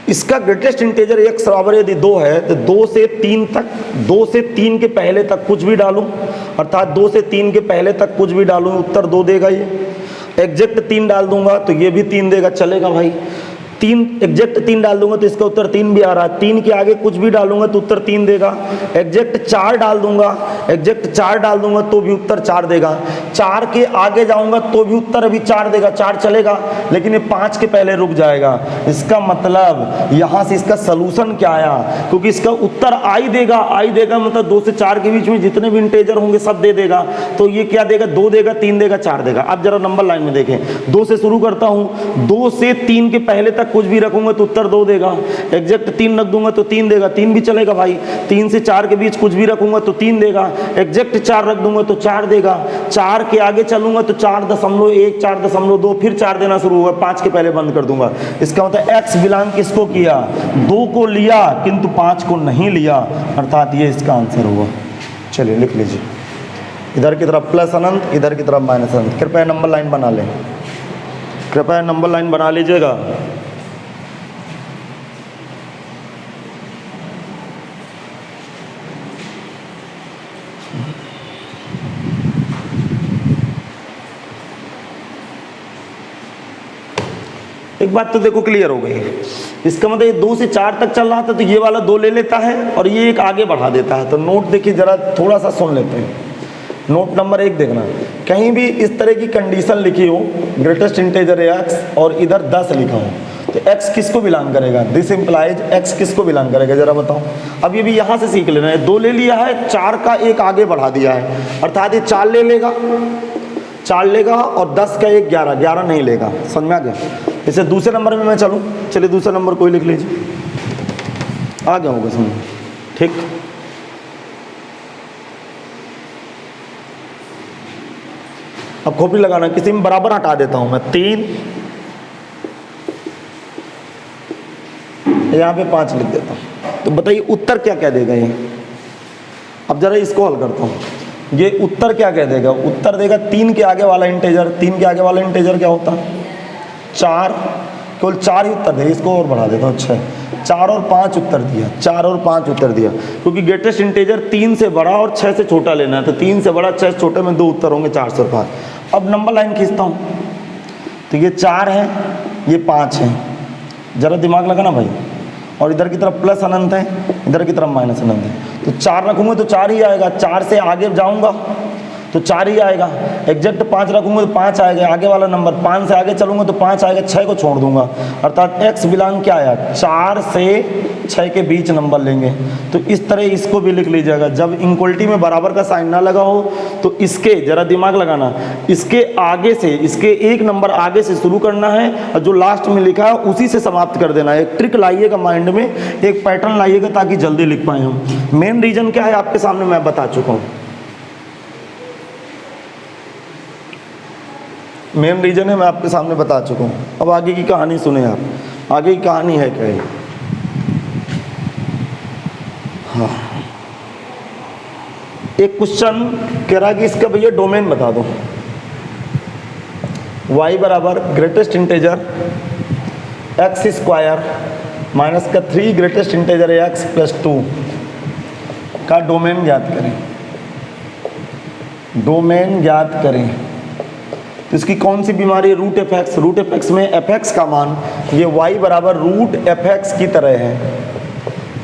[SPEAKER 1] इसका ग्रेटेस्ट इंटीजर x बराबर यदि 2 है तो 2 से 3 तक, 2 से 3 के पहले तक कुछ भी डालूं, अर्थात 2 से 3 के पहले तक कुछ भी डालूं, उत्तर 2 देगा। ये एग्जैक्ट 3 डाल दूंगा तो ये भी 3 देगा, चलेगा भाई। 3 एग्जैक्ट 3 डाल दूंगा तो इसका उत्तर 3 भी आ रहा है। 3 के आगे कुछ भी डालूंगा तो उत्तर 3 देगा। एग्जैक्ट 4 डाल दूंगा, एग्जैक्ट 4 डाल दूंगा तो भी उत्तर 4 देगा। 4 के आगे जाऊंगा तो भी उत्तर अभी 4 देगा, 4 चलेगा, लेकिन ये 5 के पहले रुक जाएगा। इसका मतलब यहाँ से इसका सलूशन क्या आया? क्योंकि इसका उत्तर आई देगा। आई देगा मतलब 2 से 4 के बीच में जितने भी इंटीजर होंगे सब दे देगा। तो ये क्या देगा? 2 देगा, 3 देगा, 4 देगा। अब जरा नंबर लाइन में देखें, 2 से शुरू करता हूँ। 2 से 3 के पहले तक कुछ भी रखूंगा तो उत्तर 2 देगा। एग्जैक्ट 3 रख दूंगा तो 3 देगा, 3 भी चलेगा भाई। 3 से 4 के बीच कुछ भी रखूंगा तो 3 देगा। एग्जैक्ट 4 रख दूंगा तो 4 देगा। 4 के आगे चलूंगा तो 4.1, 4.2, फिर 4 देना शुरू होगा, 5 के पहले बंद कर दूंगा। इसका मतलब एक्स बिलोंग किसको किया, 2 को लिया किंतु 5 को नहीं लिया, अर्थात ये इसका आंसर होगा। चलिए लिख लीजिए, इधर की तरफ प्लस अनंत, इधर की तरफ माइनस अनंत। कृपया नंबर लाइन बना लें, कृपया नंबर लाइन बना लीजिएगा। एक बात तो देखो क्लियर हो गई, इसका मतलब ये 2 से 4 तक चल रहा था तो ये वाला 2 ले लेता है और ये एक आगे बढ़ा देता है। तो नोट देखिए जरा, थोड़ा सा सुन लेते हैं। नोट नंबर 1 देखना, कहीं भी इस तरह की कंडीशन लिखी हो, ग्रेटेस्ट इंटीजर एक्स और इधर 10 लिखा हो, तो एक्स किसको बिलोंग करेगा, दिस इंप्लाइज एक्स किसको बिलोंग करेगा जरा बताओ। अब ये भी यहाँ से सीख लेना है, 2 ले लिया है, 4 का एक आगे बढ़ा दिया है, अर्थात ये 4 ले लेगा, 4 लेगा और 10 का एक 11, 11 नहीं लेगा। समझ में आ गया। इसे दूसरे नंबर में मैं चलूँ, चलिए दूसरा नंबर कोई लिख लीजिए, आ गया होगा समझ, ठीक। अब खोपड़ी लगाना, किसी में बराबर हटा देता हूं मैं, 3 यहाँ पे 5 लिख देता हूं। तो बताइए उत्तर क्या कह देगा ये। अब जरा इसको हल करता हूं, ये उत्तर क्या कह देगा, उत्तर देगा 3 के आगे वाला इंटीजर। 3 के आगे वाला इंटीजर क्या होता, 4, केवल 4 ही उत्तर देगा। इसको और बढ़ा देता हूँ, 6, 4 और 5 उत्तर दिया, 4 और 5 उत्तर दिया, क्योंकि ग्रेटेस्ट इंटीजर 3 से बड़ा और 6 से छोटा लेना है। तो 3 से बड़ा 6 से छोटे में 2 उत्तर होंगे, 4 और 5। अब नंबर लाइन खींचता हूँ, तो ये 4 है, ये 5 है, जरा दिमाग लगाना भाई। और इधर की तरफ प्लस अनंत है, इधर की तरफ माइनस अनंत है। तो 4 रखूंगा तो 4 ही आएगा, 4 से आगे जाऊंगा तो 4 ही आएगा। एग्जैक्ट 5 रखूंगा तो 5 आएगा, आगे वाला नंबर। 5 से आगे चलूंगा तो 5 आएगा, 6 को छोड़ दूंगा, अर्थात एक्स बिलोंग क्या आया, 4 से 6 के बीच नंबर लेंगे। तो इस तरह इसको भी लिख लीजिएगा। जब इक्वलिटी में बराबर का साइन ना लगा हो तो इसके, जरा दिमाग लगाना, इसके आगे से, इसके एक नंबर आगे से शुरू करना है और जो लास्ट में लिखा है उसी से समाप्त कर देना है। एक ट्रिक लाइएगा माइंड में, एक पैटर्न लाइएगा ताकि जल्दी लिख पाए हम। मेन रीजन क्या है आपके सामने मैं बता चुका हूँ। मेन रीजन है मैं आपके सामने बता चुका हूँ। अब आगे की कहानी सुने आप, आगे की कहानी है क्या है। हाँ, एक क्वेश्चन कह रहा है कि इसका भैया डोमेन बता दो। y बराबर greatest integer x square minus का 3 ग्रेटेस्ट इंटीजर x प्लस 2 का डोमेन ज्ञात करें। डोमेन ज्ञात करें तो इसकी कौन सी बीमारी है, root f x. Root f x में एफ एक्स का मान, ये y बराबर रूट एफ एक्स की तरह है,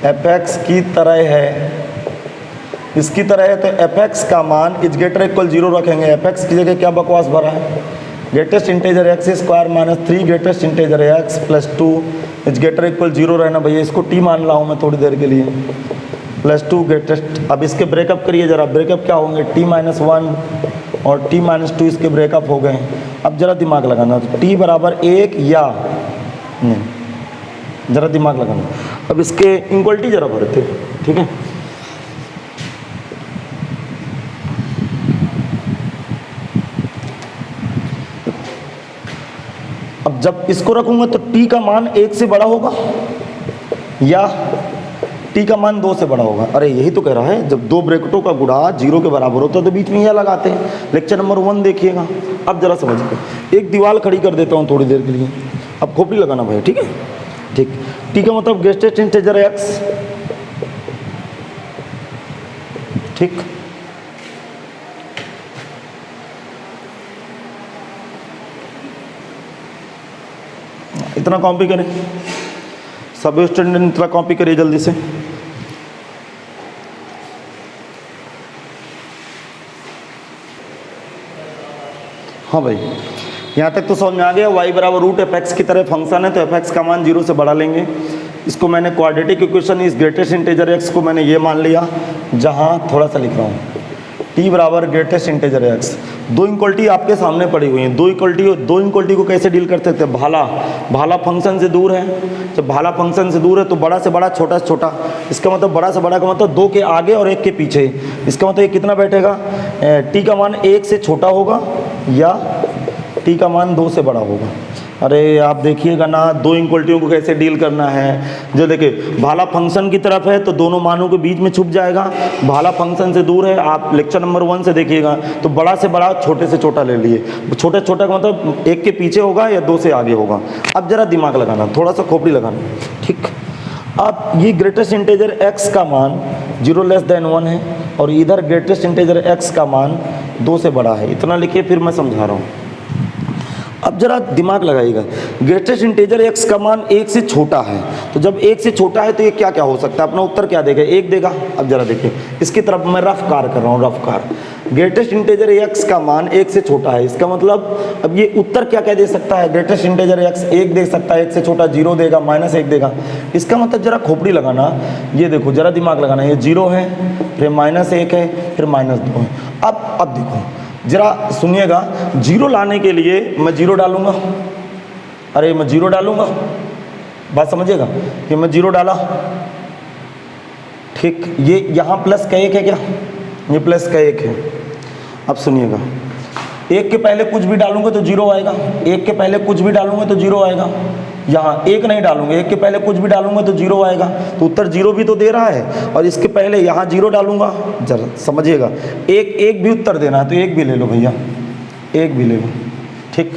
[SPEAKER 1] एफ एक्स की तरह है, इसकी तरह है। तो एफ एक्स का मान इज ग्रेटर इक्वल 0 रखेंगे। एफ एक्स की जगह क्या बकवास भरा है, greatest integer x square minus 3 greatest integer x plus 2 is greater equal 0 रहना। भैया इसको टी मान रहा हूँ मैं थोड़ी देर के लिए, प्लस 2 ग्रेटेस्ट। अब इसके ब्रेकअप करिए जरा, ब्रेकअप क्या होंगे, t माइनस 1 और t माइनस 2 इसके ब्रेकअप हो गए। अब जरा दिमाग लगाना, तो t बराबर 1 या नहीं, जरा दिमाग लगाना। अब इसके इक्वलिटी जरा भरते, ठीक है। अब जब इसको रखूंगा तो t का मान 1 से बड़ा होगा या t का मान 2 से बड़ा होगा। अरे यही तो कह रहा है, जब 2 ब्रैकेटों का गुणा 0 के बराबर होता है तो बीच में यह लगाते हैं। लेक्चर नंबर 1 देखिएगा। अब जरा समझिए, एक दीवार खड़ी कर देता हूँ थोड़ी देर के लिए। अब खोपड़ी लगाना भाई, ठीक है, ठीक। t का मतलब ग्रेटेस्ट इंटीजर x, ठीक। इतना कॉपी करें, सब स्टूडेंट इतना कॉपी करिए जल्दी से। हाँ भाई, यहाँ तक तो समझ में आ गया। y बराबर रूट एफ एक्स की तरह फंक्शन है तो एफ एक्स का मान 0 से बढ़ा लेंगे। इसको मैंने क्वाड्रेटिक इक्वेशन इस ग्रेटेस्ट इंटीजर x को मैंने ये मान लिया, जहाँ थोड़ा सा लिख रहा हूँ t बराबर ग्रेटेस्ट इंटीजर x। दो इक्वलिटी आपके सामने पड़ी हुई हैं। दो इक्वलिटी को कैसे डील कर सकते हैं? भाला फंक्शन से दूर है। जब भाला फंक्शन से दूर है तो बड़ा से बड़ा, छोटा से छोटा। इसका मतलब बड़ा से बड़ा का मतलब 2 के आगे और 1 के पीछे। इसका मतलब ये कितना बैठेगा? t का मान 1 से छोटा होगा या t का मान 2 से बड़ा होगा। अरे आप देखिएगा ना, दो इक्वलिटियों को कैसे डील करना है। जो देखिए भाला फंक्शन की तरफ है तो दोनों मानों के बीच में छुप जाएगा। भाला फंक्शन से दूर है, आप लेक्चर नंबर 1 से देखिएगा तो बड़ा से बड़ा, छोटे से छोटा ले लिए। छोटे छोटा का मतलब 1 के पीछे होगा या 2 से आगे होगा। अब जरा दिमाग लगाना, थोड़ा सा खोपड़ी लगाना, ठीक। अब ये ग्रेटेस्ट इंटीजर x का मान 0<1 है और इधर ग्रेटेस्ट इंटीजर x का मान 2 से बड़ा है। इतना लिखिए, फिर मैं समझा रहा हूँ। अब जरा दिमाग लगाइएगा, ग्रेटेस्ट इंटीजर x का मान 1 से छोटा है, तो जब 1 से छोटा है तो ये क्या क्या हो सकता है? अपना उत्तर क्या देगा? 1 देगा। अब जरा देखिए, इसकी तरफ मैं रफ कार कर रहा हूँ, rough car. Greatest integer x का मान 1 से छोटा है, इसका मतलब अब ये उत्तर क्या क्या दे सकता है? ग्रेटेस्ट इंटीजर x 1 दे सकता है, 1 से छोटा 0 देगा, -1 देगा। इसका मतलब जरा खोपड़ी लगाना, ये देखो जरा दिमाग लगाना, ये 0 है, फिर -1 है, फिर -2 है। अब देखो जरा सुनिएगा, 0 लाने के लिए मैं 0 डालूंगा। अरे मैं 0 डालूंगा, बात समझिएगा कि मैं 0 डाला, ठीक। ये यहाँ प्लस का 1 है क्या? ये प्लस का 1 है। अब सुनिएगा, 1 के पहले कुछ भी डालूंगा तो 0 आएगा। 1 के पहले कुछ भी डालूंगा तो 0 आएगा। यहाँ 1 नहीं डालूंगा, 1 के पहले कुछ भी डालूंगा तो 0 आएगा। तो उत्तर 0 भी तो दे रहा है, और इसके पहले यहाँ 0 डालूंगा। जरा समझिएगा, एक भी उत्तर देना है तो 1 भी ले लो भैया, 1 भी ले लो, ठीक।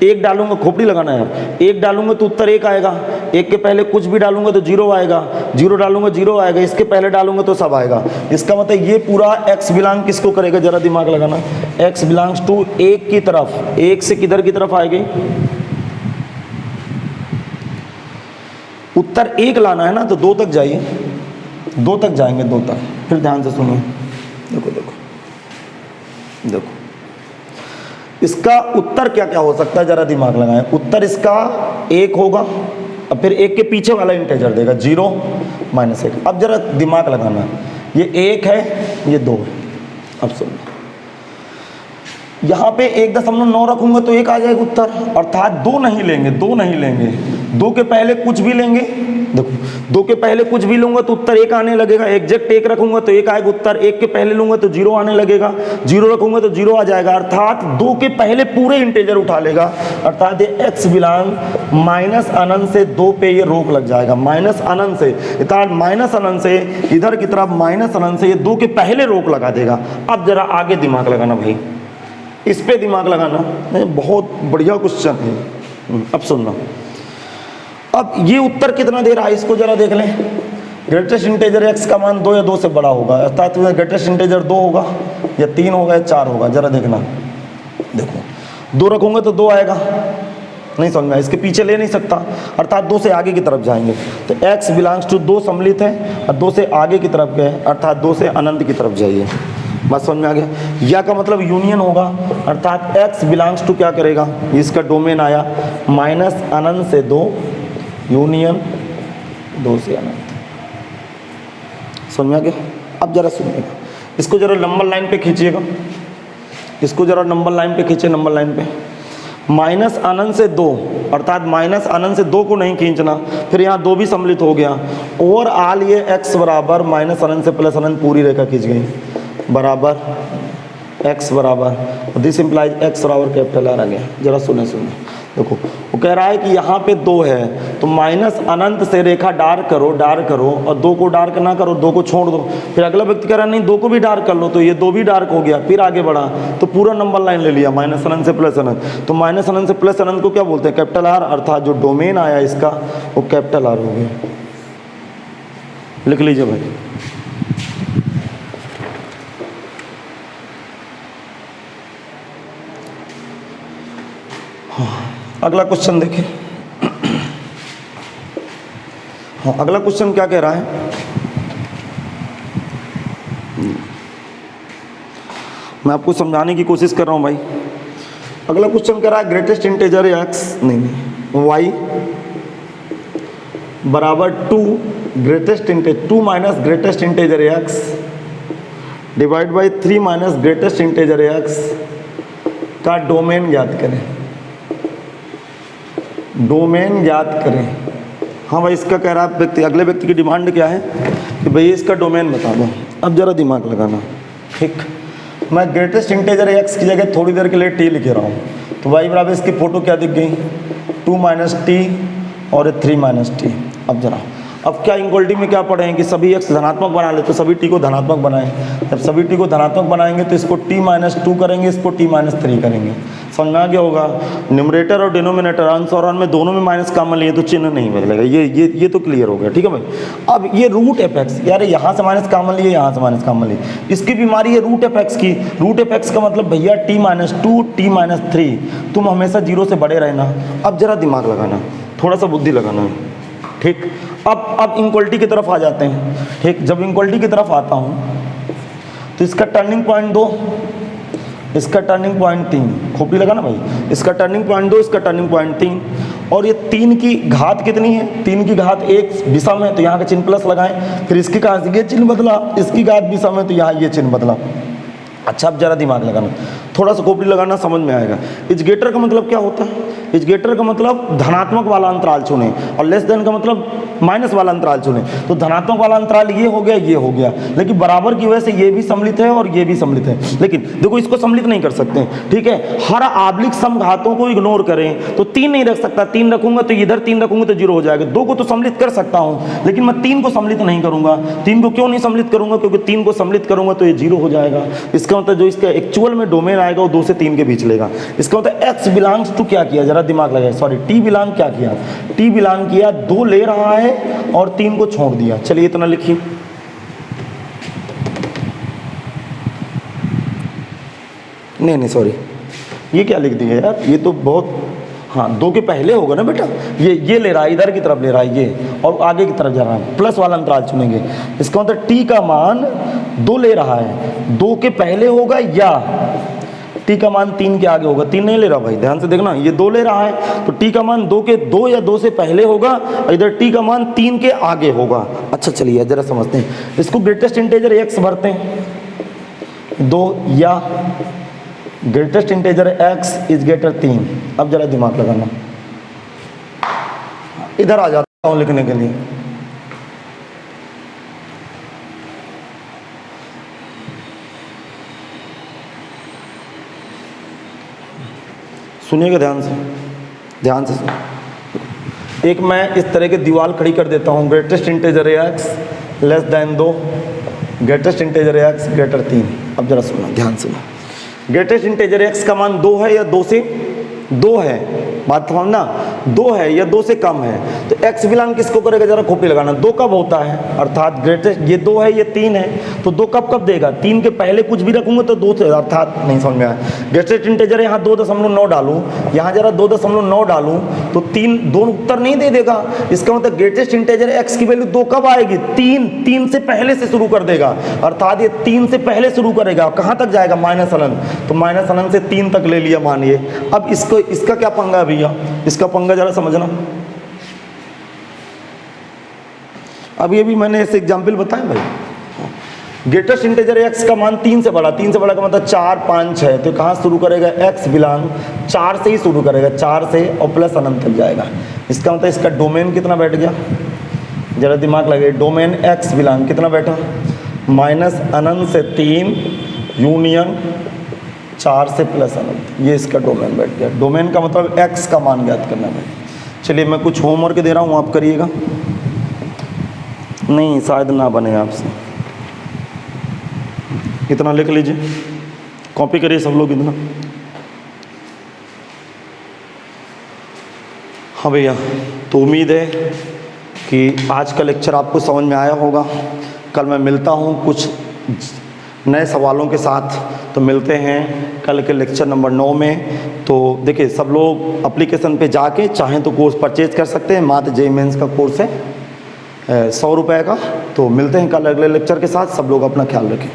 [SPEAKER 1] 1 डालूंगा, खोपड़ी लगाना है, 1 डालूंगा तो उत्तर 1 आएगा। 1 के पहले कुछ भी डालूंगा तो 0 आएगा, 0 डालूंगा 0 आएगा, इसके पहले डालूंगा तो सब आएगा। इसका मतलब ये पूरा x बिलोंग किसको करेगा? जरा दिमाग लगाना, x बिलोंग्स टू 1 की तरफ। 1 से किधर की तरफ आएगी? उत्तर 1 लाना है ना, तो 2 तक जाइए, 2 तक जाएंगे, 2 तक। फिर ध्यान से सुनिए, देखो देखो देखो, इसका उत्तर क्या क्या हो सकता है? जरा दिमाग लगाएं। उत्तर इसका 1 होगा, अब फिर 1 के पीछे वाला इंटीजर देगा 0 -1। अब जरा दिमाग लगाना, ये 1 है, ये 2 है। अब सुनिए, यहाँ पे 1.9 रखूंगा तो 1 आ जाएगा उत्तर, अर्थात 2 नहीं लेंगे, 2 नहीं लेंगे, 2 के पहले कुछ भी लेंगे। देखो 2 के पहले कुछ भी लूंगा तो उत्तर 1 आने लगेगा। एग्जैक्ट 1 रखूंगा तो 1 आएगा उत्तर। 1 के पहले लूंगा तो 0 आने लगेगा, 0 रखूंगा तो 0 आ जाएगा। अर्थात 2 के पहले पूरे इंटीजर उठा लेगा, अर्थात x बिलोंग -अनंत से 2 पे ये रोक लग जाएगा। -अनंत से, अर्थात -अनंत से इधर की तरफ -अनंत से ये 2 के पहले रोक लगा देगा। अब जरा आगे दिमाग लगाना भाई, इस पे दिमाग लगाना, बहुत बढ़िया क्वेश्चन है। अब सुनना, अब ये उत्तर कितना दे रहा है इसको जरा देख लें। ग्रेटेस्ट इंटीजर x का मान 2 या 2 से बड़ा होगा, अर्थात ग्रेटेस्ट इंटीजर 2 होगा या 3 होगा या 4 होगा। जरा देखना, देखो 2 रखूंगा तो 2 आएगा, नहीं समझ में, इसके पीछे ले नहीं सकता, अर्थात 2 से आगे की तरफ जाएंगे। तो x बिलोंग्स टू 2 सम्मिलित है और 2 से आगे की तरफ गए, अर्थात 2 से अनंत की तरफ जाइए। बात समझ में आ गया? या का मतलब यूनियन होगा, अर्थात x बिलोंग्स टू क्या करेगा? इसका डोमेन आया -अनंत से 2 यूनियन 2 से अनंत। समझ में आ गया? अब जरा सुनिएगा, इसको जरा नंबर लाइन पे खींचिएगा, इसको जरा नंबर लाइन पे खींचे, नंबर लाइन पे। -अनंत से 2, अर्थात -अनंत से 2 को नहीं खींचना, फिर यहाँ 2 भी सम्मिलित हो गया। ओवरऑल ये x बराबर -अनंत से प्लस अनंत पूरी रेखा खींच गई, बराबर x बराबर, दिस इम्प्लाइज x बराबर कैपिटल R आ गया। जरा सुने, देखो वो कह रहा है कि यहाँ पे 2 है तो -अनंत से रेखा डार्क करो, डार्क करो, और 2 को डार्क ना करो, 2 को छोड़ दो। फिर अगला व्यक्ति कह रहा है नहीं 2 को भी डार्क कर लो, तो ये 2 भी डार्क हो गया। फिर आगे बढ़ा तो पूरा नंबर लाइन ले लिया, -अनंत से प्लस अनंत। तो -अनंत से प्लस अनंत को क्या बोलते हैं? कैपिटल R, अर्थात जो डोमेन आया इसका वो कैपिटल R हो गया। लिख लीजिए भाई। अगला क्वेश्चन देखिए। हाँ, अगला क्वेश्चन क्या कह रहा है? मैं आपको समझाने की कोशिश कर रहा हूं भाई। अगला क्वेश्चन कह रहा है ग्रेटेस्ट इंटीजर x नहीं y बराबर 2 2 minus greatest integer x divide by 3 minus greatest integer x का डोमेन ज्ञात करें। डोमेन ज्ञात करें। हाँ भाई, इसका कह रहा है व्यक्ति, अगले व्यक्ति की डिमांड क्या है कि भाई इसका डोमेन बता दो। अब जरा दिमाग लगाना, ठीक। मैं ग्रेटेस्ट इंटेजर x की जगह थोड़ी देर के लिए t लिख रहा हूँ, तो भाई बराबर इसकी फोटो क्या दिख गई, 2 माइनस टी और 3 माइनस टी। अब जरा, अब क्या इक्वलिटी में क्या पढ़े हैं कि सभी x धनात्मक बना ले, तो सभी t को धनात्मक बनाएं। जब सभी t को धनात्मक बनाएंगे तो इसको t माइनस 2 करेंगे, इसको t माइनस 3 करेंगे। समझ में आ गया होगा। न्यूमरेटर और डिनोमिनेटर, अंश और हर में दोनों में माइनस कॉमन लिए तो चिन्ह नहीं बदलेगा। ये तो क्लियर हो गया, ठीक है भाई। अब ये रूट एफ एक्स, यार यहाँ से माइनस कॉमन लिए, यहाँ से माइनस कॉमन लिए, इसकी बीमारी है रूट एफ एक्स की। रूट एफ एक्स का मतलब भैया t माइनस 2 t माइनस 3, तुम हमेशा 0 से बड़े रहना। अब जरा दिमाग लगाना, थोड़ा सा बुद्धि लगाना है, ठीक। अब इनक्वलिटी की तरफ आ जाते हैं, ठीक। जब इनक्वलिटी की तरफ आता हूँ तो इसका टर्निंग पॉइंट 2, इसका टर्निंग पॉइंट 3, खोपड़ी लगाना भाई, इसका टर्निंग पॉइंट 2, इसका टर्निंग पॉइंट 3, और ये 3 की घात कितनी है, 3 की घात एक दिशा में, तो यहाँ का चिन्ह प्लस लगाएं। फिर इसकी कहाँ से ये चिन्ह बदला, इसकी घात दिशा में, तो यहाँ ये चिन्ह बदला। अच्छा, अब जरा दिमाग लगाना, थोड़ा सा खोपड़ी लगाना, समझ में आएगा। इजगेटर का मतलब क्या होता है, इजगेटर का मतलब धनात्मक वाला अंतराल चुने, और लेस देन का मतलब माइनस वाला अंतराल चुने। तो धनात्मक वाला अंतराल ये हो गया, ये हो गया, लेकिन बराबर की वजह से ये भी सम्मिलित है और ये भी सम्मिलित है। लेकिन देखो, इसको सम्मिलित नहीं कर सकते, ठीक है। हर आबलिक समघातों को इग्नोर करें तो 3 नहीं रख सकता, 3 रखूंगा तो इधर 3 रखूंगा तो 0 हो जाएगा। 2 को तो सम्मिलित कर सकता हूं, लेकिन मैं 3 को सम्मिलित नहीं करूंगा। 3 को क्यों नहीं सम्मिलित करूंगा, क्योंकि 3 को सम्मिलित करूंगा तो ये 0 हो जाएगा। इसका मतलब जो इसका एक्चुअल में डोमेन आएगा वो 2 से 3 के बीच लेगा। इसका मतलब x बिलोंग्स टू क्या किया, जरा दिमाग लगाए, सॉरी t बिलोंग क्या किया, t बिलोंग किया 2 ले रहा है और 3 को छोड़ दिया। चलिए इतना लिखिए। नहीं सॉरी, ये क्या लिख दिया यार, ये तो बहुत, हाँ 2 के पहले होगा ना बेटा, ये ले रहा है, इधर की तरफ ले रहा है ये, और आगे की तरफ जा रहा है, प्लस वाला अंतराल चुनेंगे। इसका मतलब t का मान 2 ले रहा है, 2 के पहले होगा या t का मान 3 के आगे होगा। 3 नहीं ले रहा भाई, ध्यान से देखना, ये 2 ले रहा है तो t का मान 2 के 2 या 2 से पहले होगा, इधर t का मान 3 के आगे होगा। अच्छा चलिए जरा समझते हैं इसको। ग्रेटेस्ट इंटेजर x भरते हैं 2, या greatest integer x is greater 3। अब जरा दिमाग लगाना, इधर आ जाता हूं लिखने के लिए। सुनिएगा ध्यान से, ध्यान से सुनिए। एक मैं इस तरह के दीवार खड़ी कर देता हूँ, greatest integer x less than 2, greatest integer x greater 3। अब जरा सुनना ध्यान से, ग्रेटेस्ट इंटेजर x का मान 2 है या 2 से 2 है, बात समझना, 2 है या 2 से कम है, तो x बिलोंग किसको करेगा, जरा खोपड़ी लगाना। 2 कब होता है, अर्थात ग्रेटेस्ट, ये 2 है ये 3 है, तो 2 कब देगा, 3 के पहले कुछ भी रखूंगा तो 2 से, अर्थात नहीं समझ में आया। ग्रेटेस्ट इंटेजर यहाँ 2.9 डालूं, यहाँ जरा 2.9 डालूं तो 3 दोनों उत्तर नहीं दे देगा। इसका मतलब ग्रेटेस्ट इंटेजर x की वैल्यू 2 कब आएगी, 3 से पहले से शुरू कर देगा, अर्थात ये 3 से पहले शुरू करेगा, कहाँ तक जाएगा, माइनस अनंत, तो माइनस अनंत से 3 तक ले लिया मानिए। अब इसका क्या पंगा है भैया, इसका पंगा जरा समझना। अब ये भी मैंने ऐसे एग्जाम्पल बताया भाई। ग्रेटेस्ट इंटेजर x का मान 3 से बड़ा, 3 से बड़ा का मतलब 4, 5, 6, तो कहाँ शुरू करेगा, x बिलोंग 4 से ही शुरू करेगा, 4 से और प्लस अनंत तक जाएगा। इसका मतलब इसका डोमेन कितना बैठ गया, जरा दिमाग लगे, डोमेन x बिलोंग कितना बैठा, माइनस अनंत से 3 यूनियन 4 से प्लस अनंत, ये इसका डोमेन बैठ गया। डोमेन का मतलब x का मान ज्ञात करना है। चलिए मैं कुछ होमवर्क दे रहा हूँ, आप करिएगा। नहीं शायद ना बने आपसे, इतना लिख लीजिए, कॉपी करिए सब लोग इतना। हाँ भैया, तो उम्मीद है कि आज का लेक्चर आपको समझ में आया होगा। कल मैं मिलता हूँ कुछ नए सवालों के साथ, तो मिलते हैं कल के लेक्चर नंबर 9 में। तो देखिए सब लोग एप्लीकेशन पे जाके चाहें तो कोर्स परचेज कर सकते हैं, मात्र जेईई मेंस का कोर्स है 100 रुपये का। तो मिलते हैं कल अगले लेक्चर के साथ, सब लोग अपना ख्याल रखें।